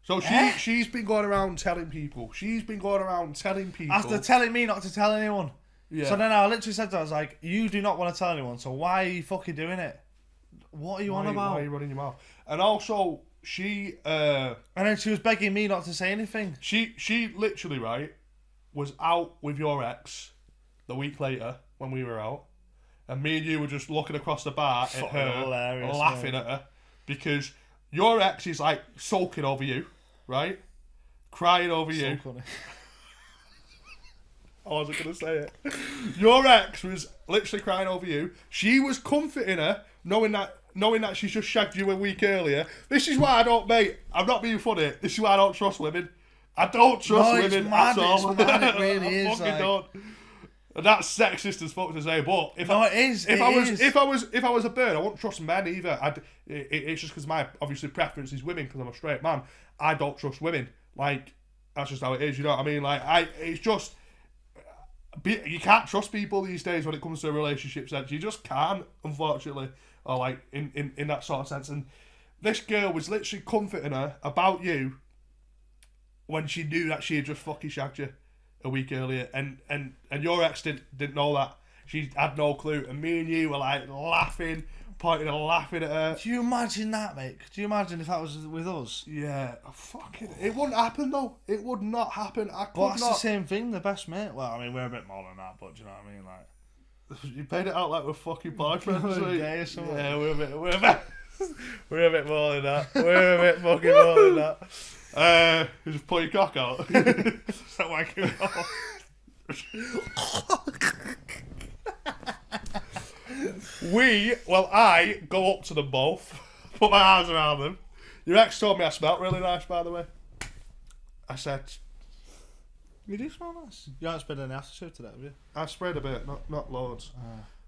So she's been going around telling people. After telling me not to tell anyone. Yeah. So then I literally said to her, I was like, you do not want to tell anyone, so why are you fucking doing it? What are you on about? Why are you running your mouth? And also, she... and then she was begging me not to say anything. She literally, right, was out with your ex the week later when we were out. And me and you were just looking across the bar at her, laughing at her. Because your ex is like sulking over you, right? Crying over you. Funny. I wasn't going to say it. Your ex was literally crying over you. She was comforting her, knowing that she's just shagged you a week earlier. This is why I don't, mate. I'm not being funny. This is why I don't trust women. I don't trust women at all. It's mad, it really I is. fucking don't. And that's sexist as fuck to say, but if I was a bird, I wouldn't trust men either. It's just because my obviously preference is women because I'm a straight man. I don't trust women. Like, that's just how it is. You know what I mean? Like, it's just. You can't trust people these days when it comes to a relationship sense. You just can't, unfortunately, or like in that sort of sense. And this girl was literally comforting her about you when she knew that she had just fucking shagged you a week earlier, and your ex didn't know that. She had no clue, and me and you were like laughing, pointing and laughing at her. Do you imagine that, mate? Do you imagine if that was with us? Yeah, fucking. It wouldn't happen though. It would not happen. But that's the same thing. The best mate. Well, I mean, we're a bit more than that, but do you know what I mean? Like, you paid it out like we're fucking boyfriends. We're gay or something. Yeah, we're a bit more than that. We're a bit fucking more than that. You just pull your cock out. Is that why I I go up to them both, put my arms around them. Your ex told me I smelled really nice, by the way. I said, You do smell nice. You haven't spent any aftershave today, have you? I sprayed a bit, not loads.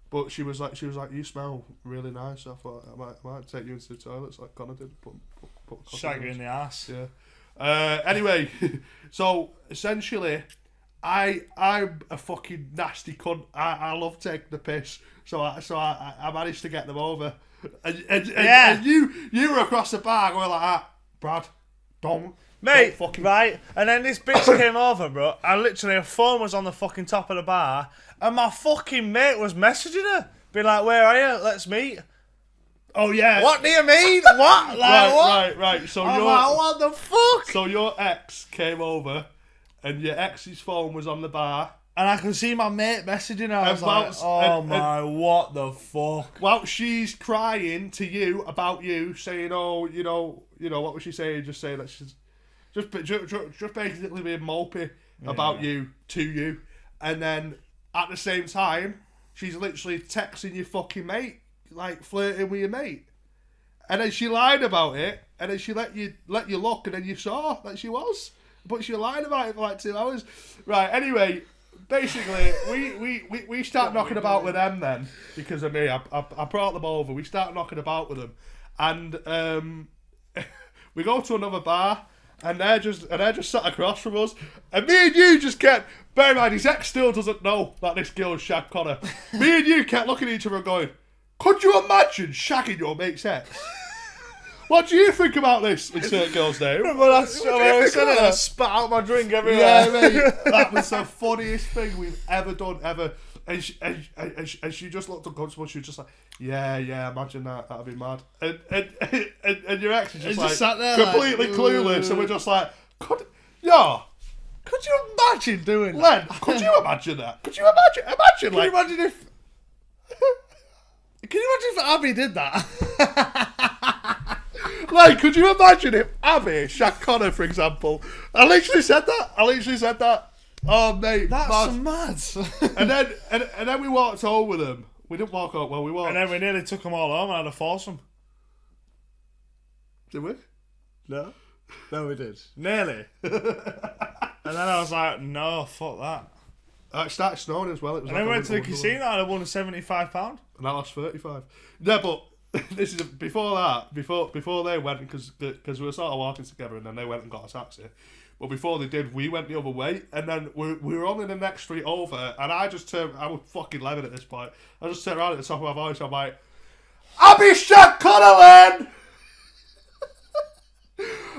But she was like, you smell really nice. So I thought I might take you into the toilets like Connor did. Put Shag you in the ass. Yeah. Anyway, so essentially, I'm a fucking nasty cunt. I love taking the piss. So I managed to get them over. And you were across the bar going like that, Brad, don't. Mate, fucking... right, and then this bitch came over, bro, and literally her phone was on the fucking top of the bar, and my fucking mate was messaging her, being like, where are you? Let's meet. Oh, yeah. What do you mean? What? Like, what? Right. So I'm like, what the fuck? So your ex came over, and your ex's phone was on the bar. And I could see my mate messaging her. I was like, what the fuck? Well, she's crying to you about you, saying, oh, you know, what was she saying? Just saying that she's... Just basically being mopey about you to you, and then at the same time, she's literally texting your fucking mate, like flirting with your mate, and then she lied about it, and then she let you look, and then you saw that she was, but she lied about it for like 2 hours. Right. Anyway, basically, we start knocking about with them then because of me. I brought them over. We start knocking about with them, and we go to another bar. And they're just sat across from us, and me and you just kept. Bear in mind, his ex still doesn't know that this girl's shagged Connor. Me and you kept looking at each other and going, "Could you imagine shagging your mate's ex?" What do you think about this? Insert girl's name. Well, I spat out my drink everywhere. Yeah, mate, that was the funniest thing we've ever done ever. And she just looked uncomfortable. She was just like, yeah, imagine that. That'd be mad. And your ex is just sat there completely like, clueless. And we're just like, could you imagine doing Len, that? could you imagine that? Could you imagine? Can you imagine if... Can you imagine if Abby did that? Like, could you imagine if Abby shagged Connor, for example? I literally said that. Oh, mate, that's mad. and then we walked home with them. We didn't walk out. Well, we walked. And then we nearly took them all home and had a foursome. Did we? No, we did. Nearly. And then I was like, no, fuck that. It started snowing as well. It was and then we went to the casino and I won £75. And I lost 35. Yeah, but this is before that. Before they went, because we were sort of walking together, and then they went and got a taxi. But before they did, we went the other way, and then we were on in the next street over, and I was fucking living at this point. I just turned around at the top of my voice, I'm like, Abby shagged Connor, Len!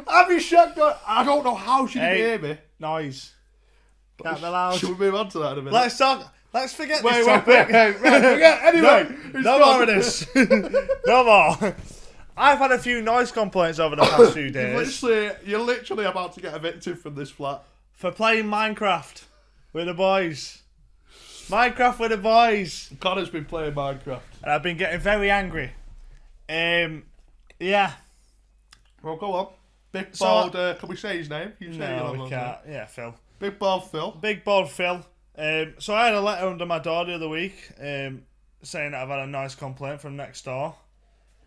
Abby shagged Connor. I don't know how she didn't hear me. Noise. Can't be loud. Should we move on to that in a minute? Let's forget this topic. Forget. Anyway. No more of this. No more. I've had a few noise complaints over the past few days. You're literally about to get evicted from this flat. For playing Minecraft with the boys. Minecraft with the boys. Connor's been playing Minecraft. And I've been getting very angry. Yeah. Well, go on. Big bald, can we say his name? No, we can't. Yeah, Phil. Big bald Phil. Big bald Phil. So I had a letter under my door the other week saying that I've had a noise complaint from next door.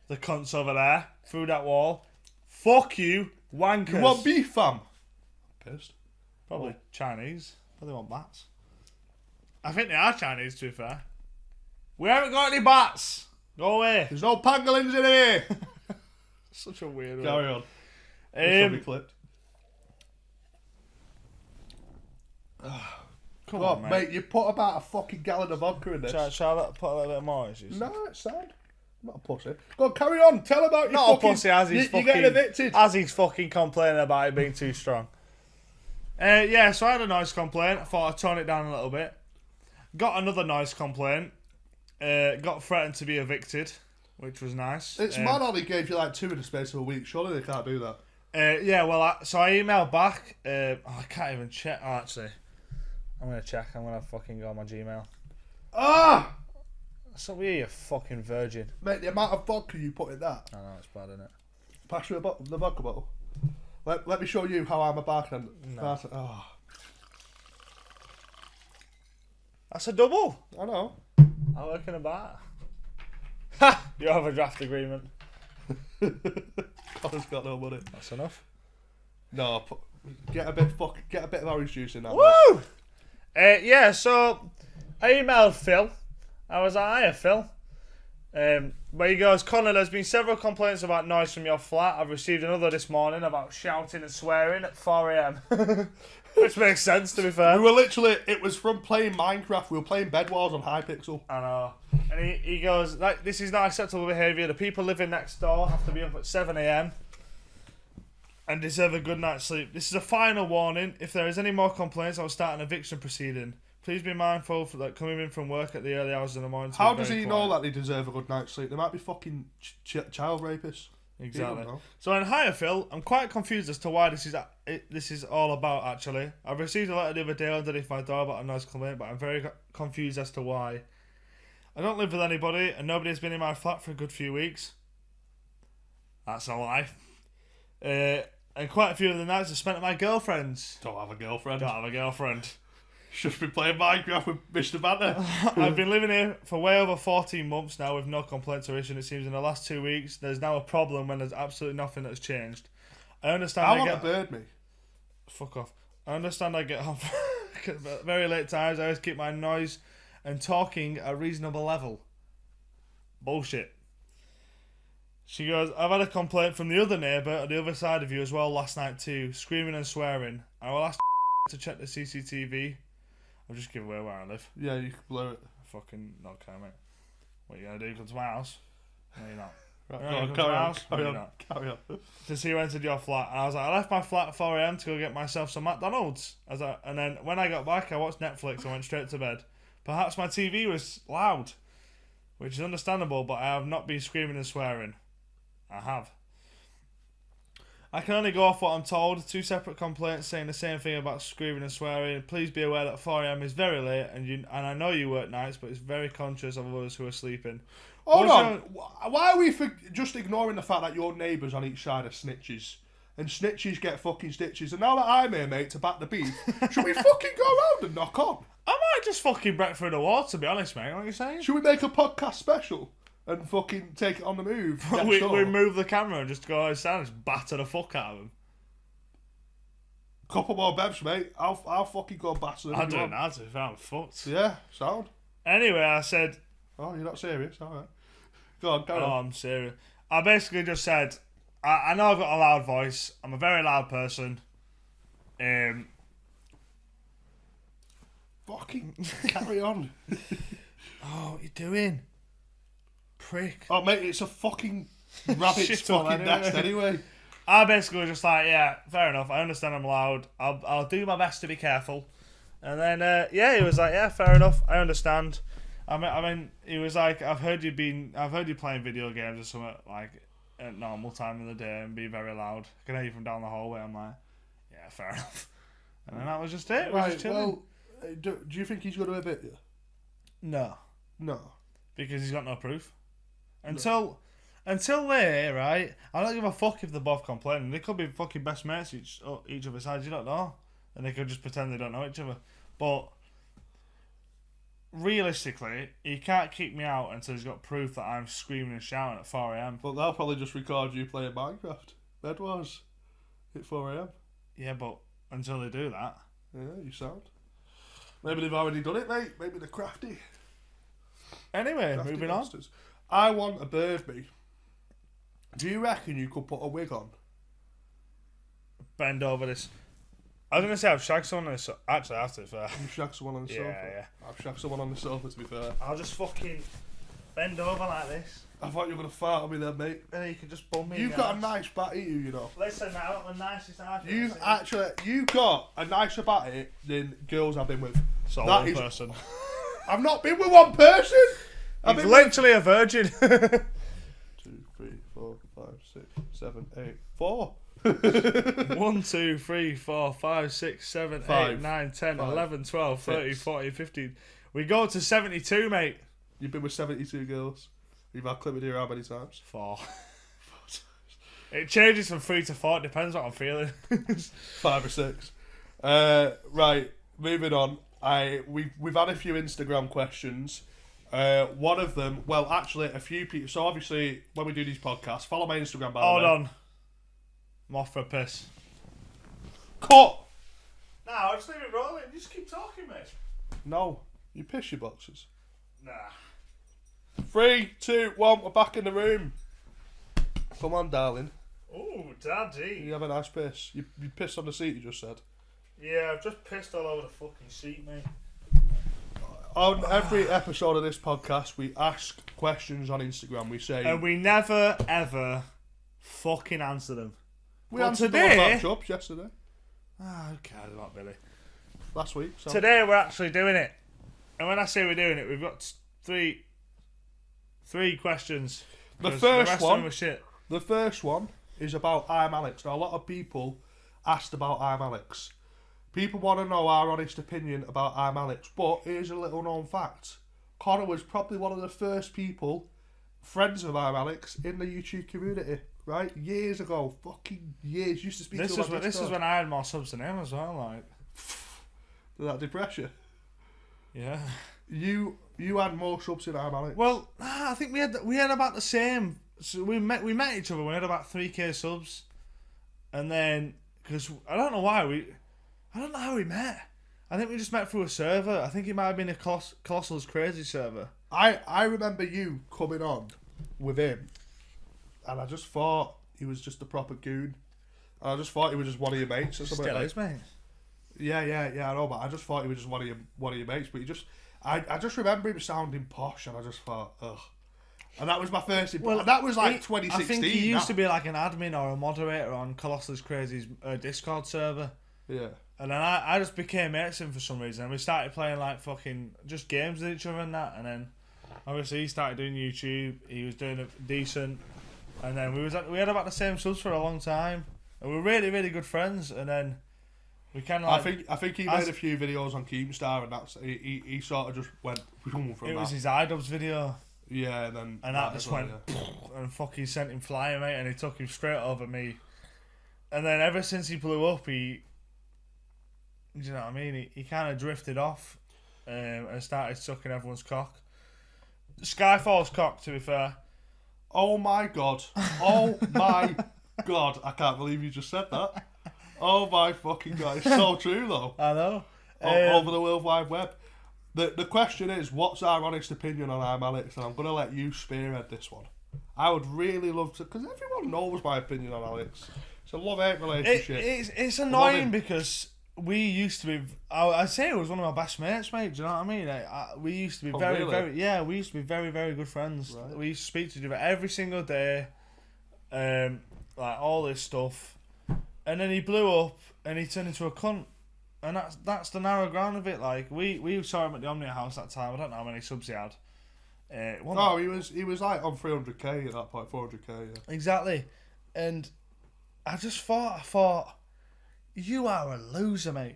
The cunts over there, through that wall. Fuck you, wankers. You want beef, fam? Pissed. Probably Chinese. Probably want bats. I think they are Chinese, to be fair. We haven't got any bats. Go away. There's no pangolins in here. Such a weird one. Carry on. This will be clipped. Come on, mate. You put about a fucking gallon of vodka in this. Shall I put a little bit more? No, it's sad. I'm not a pussy. Go on, carry on. Tell about your not fucking... Not a pussy, as he's fucking... You're getting evicted. As he's fucking complaining about it being too strong. Yeah, so I had a noise complaint. I thought I'd tone it down a little bit. Got another noise complaint. Got threatened to be evicted, which was nice. It's mad how they gave you like 2 in the space of a week. Surely they can't do that. Yeah, well, so I emailed back. I can't even check. Oh, actually, I'm going to check. I'm going to fucking go on my Gmail. Ah! So we you fucking virgin. Mate, the amount of vodka you put in that. I know, it's bad, isn't it? Pass you the vodka bottle. Let me show you how I'm a bartender. No. Oh. That's a double. I know. I work in a bar. Ha! You have a draft agreement. Connor's got no money. That's enough. No, Get a bit of orange juice in that. Woo! Yeah, so I emailed Phil. I was like, hiya, Phil. Where he goes, Connor, there's been several complaints about noise from your flat. I've received another this morning about shouting and swearing at 4 a.m. Which makes sense, to be fair. We were literally, it was from playing Minecraft. We were playing Bed Wars on Hypixel. I know. And he goes, like, this is not acceptable behaviour. The people living next door have to be up at 7 a.m. and deserve a good night's sleep. This is a final warning. If there is any more complaints, I'll start an eviction proceeding. Please be mindful for that coming in from work at the early hours of the morning. How does he know that they deserve a good night's sleep? They might be fucking child rapists. Exactly. So in Hiya Phil, I'm quite confused as to why this is all about, actually. I received a letter the other day underneath my door about a noise complaint, but I'm very confused as to why. I don't live with anybody, and nobody has been in my flat for a good few weeks. That's a lie. And quite a few of the nights are spent at my girlfriend's. Don't have a girlfriend. Should be playing Minecraft with Mr. Banner. I've been living here for way over 14 months now with no complaints or issue. It seems in the last 2 weeks there's now a problem when there's absolutely nothing that's changed. I understand. I want to bird me. Fuck off. I understand I get off at very late times. I always keep my noise and talking at a reasonable level. Bullshit. She goes, I've had a complaint from the other neighbour on the other side of you as well last night too, screaming and swearing. I will ask to check the CCTV. I'll just give away where I live. Yeah, you can blow it. Fucking not care, mate. What are you going to do? Come to my house? No, you're not. Right, carry on. To see who entered your flat. And I was like, I left my flat at 4 a.m. to go get myself some McDonald's. And then when I got back, I watched Netflix and went straight to bed. Perhaps my TV was loud, which is understandable, but I have not been screaming and swearing. I have. I can only go off what I'm told. 2 separate complaints saying the same thing about screaming and swearing. Please be aware that 4 a.m. is very late, and I know you work nights, but it's very conscious of others who are sleeping. Hold on. Why are we just ignoring the fact that your neighbours on each side are snitches? And snitches get fucking stitches. And now that I'm here, mate, to back the beef, should we fucking go around and knock on? I might just fucking break through the wall, to be honest, mate. What are you saying? Should we make a podcast special? And fucking take it on the move. we move the camera and just go outside and just batter the fuck out of them. Couple more bevs, mate. I'll fucking go batter them. I don't know if I'm fucked. Yeah, sound. Anyway, I said... Oh, you're not serious? Alright. Go on, carry on. Oh, I'm serious. I basically just said, I know I've got a loud voice. I'm a very loud person. Fucking carry on. Oh, what are you doing? Prick. Oh, mate, it's a fucking rabbit's fucking nest anyway. I basically just like, yeah, fair enough. I understand I'm loud. I'll do my best to be careful. And then, yeah, he was like, yeah, fair enough. I understand. I mean, he was like, I've heard you playing video games or something like at normal time of the day and be very loud. I can hear you from down the hallway. I'm like, yeah, fair enough. And then that was just it. Right, just well, do you think he's going to evict you? No. Because he's got no proof. Until they, right? I don't give a fuck if they're both complaining. They could be fucking best mates each other's sides. You don't know, and they could just pretend they don't know each other. But realistically, he can't kick me out until he's got proof that I'm screaming and shouting at 4 a.m. But they'll probably just record you playing Minecraft. Bed Wars at 4 a.m. Yeah, but until they do that, yeah, you sound. Maybe they've already done it, mate. Maybe they're crafty. Anyway, Crafty moving monsters. I want a birthday. Do you reckon you could put a wig on? Bend over this. I was going to say I've shagged someone on this. Actually, I have to be fair. You've shagged someone on the sofa? Yeah. I've shagged someone on the sofa, to be fair. I'll just fucking bend over like this. I thought you were going to fart on me then, mate. And then you can just bum me. You've got a nice batty, you know. Listen, I got the nicest ass. You've got a nicer batty than girls I've been with. So one person. I've not been with one person. He's literally a virgin. 2, 3, 4, 5, 6, 7, 8, 4. 1, 2, 3, 4, 5, 6, 7, 8, 9, 10, 11, 12, 13, 14, 15. We go to 72, mate. You've been with 72 girls. You've had chlamydia how many times? 4. It changes from 3 to 4. It depends what I'm feeling. 5 or 6. Right, moving on. We've had a few Instagram questions. One of them, well, actually, a few people. So obviously, when we do these podcasts, follow my Instagram. By the way. Hold on. I'm off for a piss. Cut! Nah, I'll just leave it rolling. You just keep talking, mate. No. You piss your boxes. Nah. 3, 2, 1, we're back in the room. Come on, darling. Oh, daddy. You have a nice piss. You pissed on the seat, you just said. Yeah, I've just pissed all over the fucking seat, mate. On every episode of this podcast, we ask questions on Instagram. We say... And we never, ever fucking answer them. We Well, answered today- the one about Chubbs yesterday. Ah, okay, not really. Last week. So. Today we're actually doing it. And when I say we're doing it, we've got three questions. The 'Cause first rest of one- them were shit. The first one is about I'm Alex. Now, a lot of people asked about I'm Alex. People want to know our honest opinion about I'm Alex. But here's a little known fact. Connor was probably one of the first people, friends of I'm Alex, in the YouTube community. Right? Years ago. Fucking years. Used to speak This to him on is Discord. when I had more subs than him as well, like. Did that depress you? Yeah. You had more subs in I'm Alex. Well, I think we had about the same. So we met each other. We had about 3k subs, and then because I don't know how we met. I think we just met through a server. I think it might have been a Colossal's Crazy server. I remember you coming on with him, and I just thought he was just a proper goon. And I just thought he was just one of your mates or something. Still like. is, mate. Yeah, I know, but I just thought he was just one of your mates. But I just remember him sounding posh, and I just thought, ugh. And that was my first. And that was like 2016. I think he used to be like an admin or a moderator on Colossal's Crazy's Discord server. Yeah. And then I just became mates with him for some reason. And we started playing like fucking just games with each other and that. And then obviously he started doing YouTube. He was doing it decent. And then we had about the same subs for a long time. And we were really, really good friends. And then we kind of like... I think he made a few videos on Keemstar, and that's he sort of just went from It was that. his iDubbbz video. Yeah, and then... And that just went... And fucking sent him flying, mate. And he took him straight over me. And then ever since he blew up, he... Do you know what I mean? He kind of drifted off and started sucking everyone's cock. Skyfall's cock, to be fair. Oh my god. Oh my god. I can't believe you just said that. Oh my fucking god. It's so true, though. I know. Over the World Wide Web. The question is, what's our honest opinion on I'm Alex? And I'm going to let you spearhead this one. I would really love to... Because everyone knows my opinion on Alex. It's a love-hate relationship. It's annoying because... We used to be. I'd say it was one of my best mates, mate. Do you know what I mean? We used to be we used to be very, very good friends. Right. We used to speak to each other every single day, like all this stuff. And then he blew up, and he turned into a cunt. And that's the narrow ground of it. Like we saw him at the Omnia House that time. I don't know how many subs he had. He was like on 300k at that point, 400k. Yeah. Exactly, and I just thought. You are a loser, mate.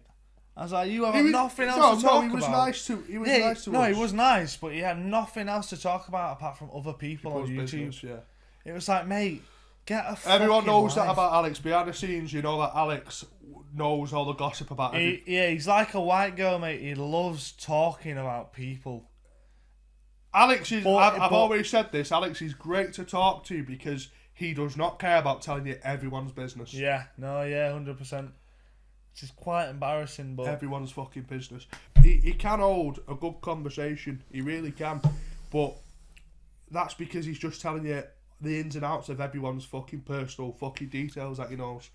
I was like, you have nothing else to talk about. He was nice to. He was nice to us. No, he was nice, but he had nothing else to talk about apart from other people on YouTube. Business, yeah. It was like, mate, get a. Everyone knows life. that about Alex. Behind the scenes, you know that Alex knows all the gossip about him. Yeah, he's like a white girl, mate. He loves talking about people. Alex is. I've always said this. Alex is great to talk to because he does not care about telling you everyone's business. Yeah, 100%. It's just quite embarrassing, but everyone's fucking business. He can hold a good conversation. He really can, but that's because he's just telling you the ins and outs of everyone's fucking personal fucking details that he knows.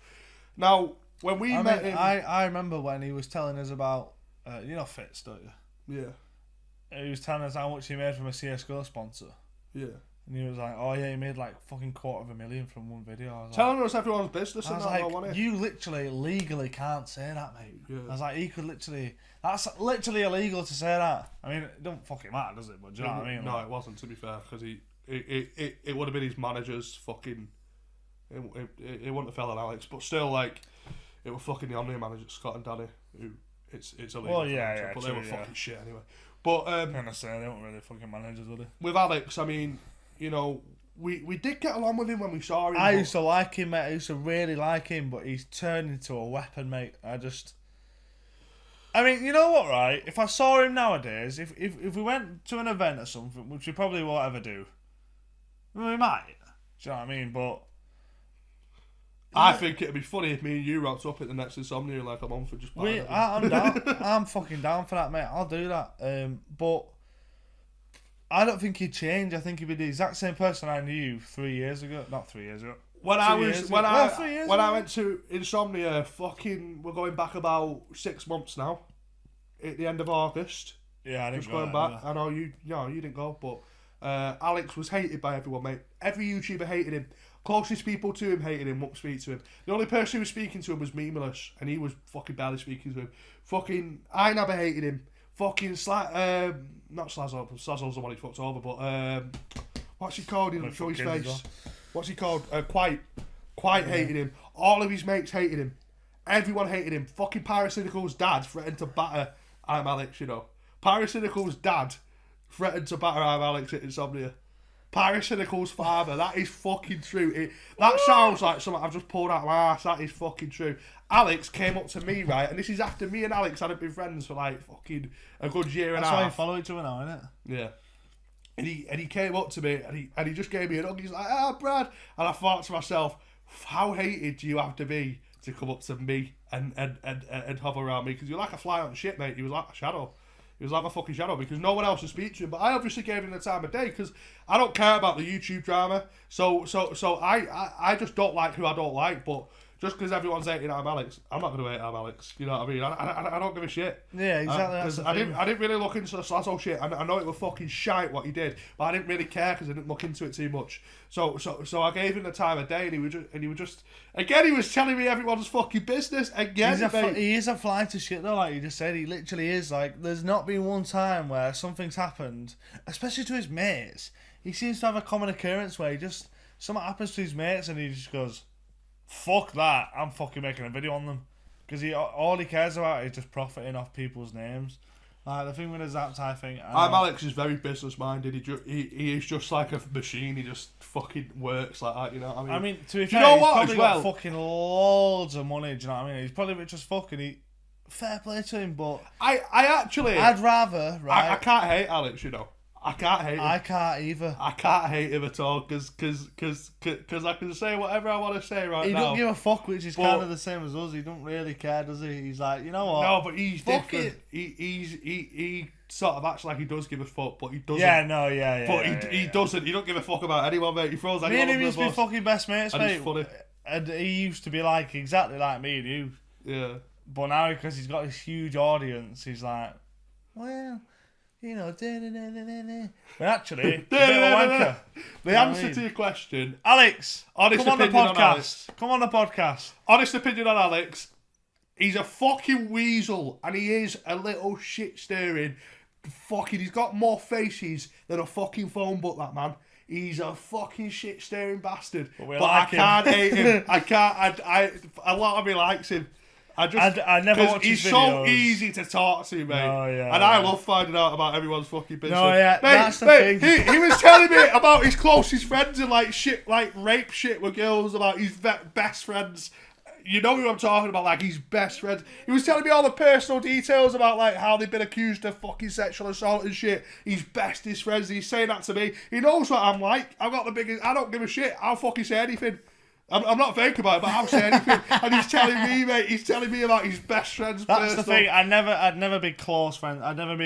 Now, when we met him, I remember when he was telling us about you know Fitz, don't you? Yeah. He was telling us how much he made from a CS:GO sponsor. Yeah. And he was like, oh yeah, he made like fucking $250,000 from one video. I was telling us everyone's business I and was that, like, you literally legally can't say that, mate. Yeah. I was like, he could literally... That's literally illegal to say that. I mean, it don't fucking matter, does it? But do you know what I mean? No, it wasn't, to be fair, because it would have been his manager's fucking... It wouldn't have fell on Alex, but still, like, it was fucking the Omnia manager, Scott and Danny, who it's illegal. Well, yeah, but true, they were fucking shit anyway. But I'm gonna say they weren't really fucking managers, were they? With Alex, I mean, you know, we did get along with him when we saw him. I used to like him, mate. I used to really like him, but he's turned into a weapon, mate. I mean, you know what, right? If I saw him nowadays, if we went to an event or something, which we probably won't ever do, we might. Do you know what I mean? But I think it'd be funny if me and you rocked up at the next Insomnia like a month and just... I'm down. I'm fucking down for that, mate. I'll do that. But I don't think he'd change. I think he'd be the exact same person I knew 3 years ago. Not 3 years ago. When I went to Insomnia, we're going back about 6 months now. At the end of August. Yeah, I didn't just go going back. I know you didn't go, but Alex was hated by everyone, mate. Every YouTuber hated him. Closest people to him hated him, wouldn't speak to him. The only person who was speaking to him was Memeless, and he was fucking barely speaking to him. Fucking I never hated him. Fucking not Slazzo's the one he fucked over, but what's he called? He doesn't show his face. Well. What's he called? Quite hated him. All of his mates hated him. Everyone hated him. Fucking Pyrocynical's dad threatened to batter I'm Alex, you know. Pyrocynical's dad threatened to batter I'm Alex at Insomnia. Pyrocynical's father, that is fucking true. That sounds like something I've just pulled out of my ass. That is fucking true. Alex came up to me, right, and this is after me and Alex hadn't been friends for like fucking a good year and a half. That's why you follow each other now, innit? Yeah. And he came up to me and he just gave me a hug. He's like, Brad. And I thought to myself, how hated do you have to be to come up to me and hover around me? Because you're like a fly on shit, mate. He was like a shadow. He was like my fucking shadow because no one else would speak to him. But I obviously gave him the time of day because I don't care about the YouTube drama. So I just don't like who I don't like. But just because everyone's hating I'm Alex, I'm not going to hate I'm Alex. You know what I mean? I don't give a shit. Yeah, exactly. I didn't really look into the Slazzo shit. I know it was fucking shite what he did, but I didn't really care because I didn't look into it too much. So I gave him the time of day, and he was just again he was telling me everyone's fucking business again. He is a fly to shit though, like you just said. He literally is. Like, there's not been one time where something's happened, especially to his mates. He seems to have a common occurrence where something happens to his mates, and he just goes, fuck that, I'm fucking making a video on them. Because all he cares about is just profiting off people's names. Like, the thing with his Zaptai thing... I'm Alex is very business-minded. He is just like a machine. He just fucking works like that, you know what I mean? To be fair, he's probably got fucking loads of money, do you know what I mean? He's probably rich as fuck, and fair play to him, but... I'd rather, right... I can't hate Alex, you know. I can't hate him. I can't either. I can't hate him at all because I can say whatever I want to say now. He don't give a fuck, which is kind of the same as us. He don't really care, does he? He's like, you know what? No, but he's different. He sort of acts like he does give a fuck, but he doesn't. Yeah. He doesn't. He don't give a fuck about anyone, mate. He throws anyone. Me and him used to be fucking best mates, and mate. It's funny. And he used to be like exactly like me and you. Yeah. But now because he's got this huge audience, he's like, well. You know, but actually, a bit of a wanker. The answer to your question, Alex, come on the podcast. Come on the podcast. Honest opinion on Alex, he's a fucking weasel, and he is a little shit stirring. Fucking, he's got more faces than a fucking phone book. That man, he's a fucking shit stirring bastard. But I can't hate him. I can't. A lot of me likes him. I never watch his videos. He's so easy to talk to, mate. Oh, yeah, and I love finding out about everyone's fucking business. No, yeah, that's the thing. He was telling me about his closest friends and like shit, like rape shit with girls, about his best friends. You know who I'm talking about, like his best friends. He was telling me all the personal details about like how they've been accused of fucking sexual assault and shit. His bestest friends. He's saying that to me. He knows what I'm like. I've got the biggest. I don't give a shit. I'll fucking say anything. I'm not fake about it, but I'll say anything. And he's telling me, mate. He's telling me about his best friends. That's the thing. I'd never be close friends. I'd never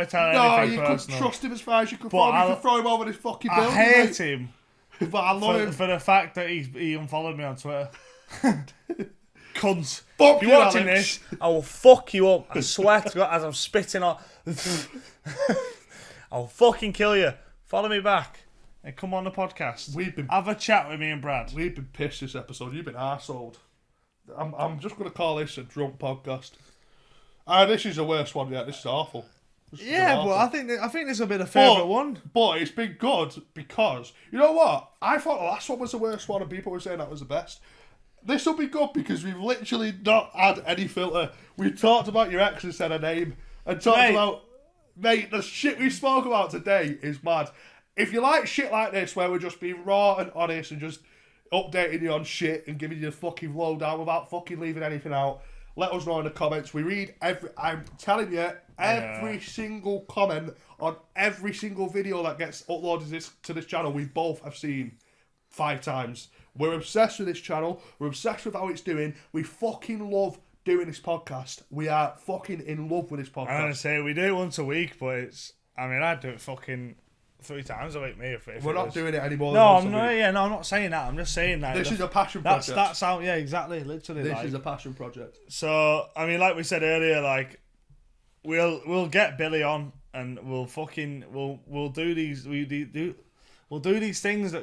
tell anything personal. No, you couldn't trust him as far as you could throw him. You could throw him over this fucking building. I hate him. But I love him for the fact that he unfollowed me on Twitter. Cunt. Fuck if you're watching this, I will fuck you up. I swear to God, as I'm spitting on. I'll fucking kill you. Follow me back. And come on the podcast. Have a chat with me and Brad. We've been pissed this episode. You've been arseholed. I'm just going to call this a drunk podcast. This is the worst one yet. This is awful. But I think this will be the favourite one. But it's been good because, you know what? I thought the last one was the worst one and people were saying that was the best. This will be good because we've literally not had any filter. We talked about your ex and said a name. And talked about... Mate, the shit we spoke about today is mad. If you like shit like this, where we're just being raw and honest and just updating you on shit and giving you the fucking lowdown without fucking leaving anything out, let us know in the comments. We read I'm telling you, every single comment on every single video that gets uploaded to this channel, we both have seen. 5 times. We're obsessed with this channel. We're obsessed with how it's doing. We fucking love doing this podcast. We are fucking in love with this podcast. I'm gonna say we do it once a week, but it's. I mean, I'd do it fucking 3 times a week, me. If We're not doing it anymore. No, I'm not. Yeah, no, I'm not saying that. I'm just saying that this is a passion project. That's how. Yeah, exactly. Literally, this is a passion project. So I mean, like we said earlier, like we'll get Billy on, and we'll do these we'll do these things that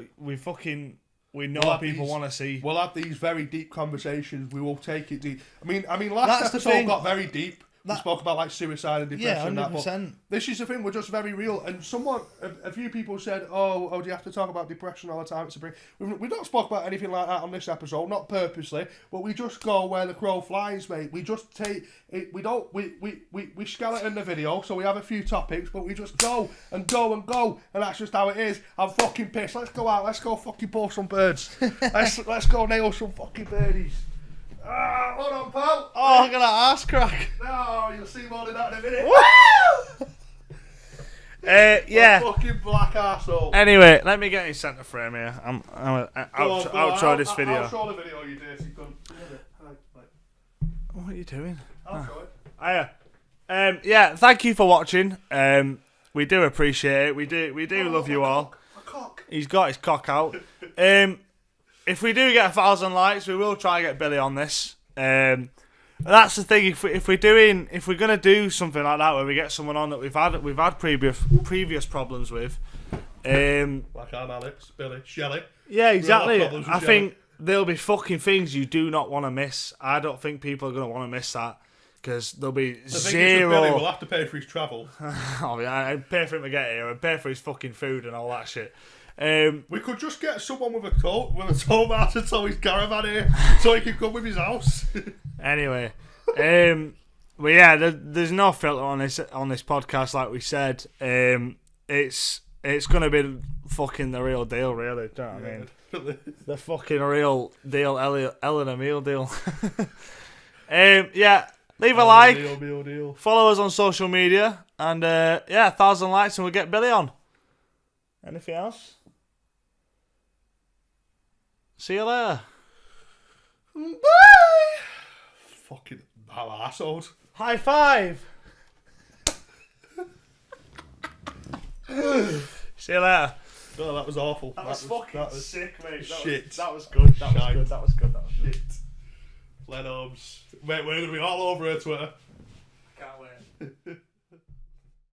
we know people want to see. We'll have these very deep conversations. We will take it deep. I mean, last That's episode got very deep. We spoke about like suicide and depression. Yeah, 100%. This is the thing. We're just very real. And a few people said, "Oh, do you have to talk about depression all the time?" We've not spoke about anything like that on this episode, not purposely, but we just go where the crow flies, mate. We just take it. We skeleton the video, so we have a few topics, but we just go and go and go, and that's just how it is. I'm fucking pissed. Let's go out. Let's go fucking pull some birds. let's go nail some fucking birdies. Hold on, pal. Oh, look at that ass crack. No, you'll see more than that in a minute. Yeah. Fucking black arsehole. Anyway, let me get in centre frame here. I'm outro this video. I'll show the video, you dirty cunt. What are you doing? I'll show it. Yeah, thank you for watching. We do appreciate it. We do love you all. My cock. He's got his cock out. If we do get 1,000 likes, we will try and get Billy on this. That's the thing. If we're gonna do something like that where we get someone on that we've had previous problems with, like Alex, Billy, Shelley. Yeah, exactly. I think there'll be fucking things you do not want to miss. I don't think people are gonna want to miss that because there'll be zero. Billy will have to pay for his travel. Oh yeah, I'd pay for him to get here. I'd pay for his fucking food and all that shit. We could just get someone with a tow bar to tow his caravan here, so he can come with his house. Anyway, but yeah, there's no filter on this podcast, like we said. It's gonna be fucking the real deal, really. Do you know what I mean? The fucking real deal, Ellen Emile deal. Yeah, leave a like, deal. Follow us on social media, and 1,000 likes, and we'll get Billy on. Anything else? See you later. Bye. Fucking assholes. High five. See you later. Oh, that was awful. That was fucking sick, mate. Shit. That was good. That was good. Shit. Lenobs. Mate, we're going to be all over her Twitter. Can't wait.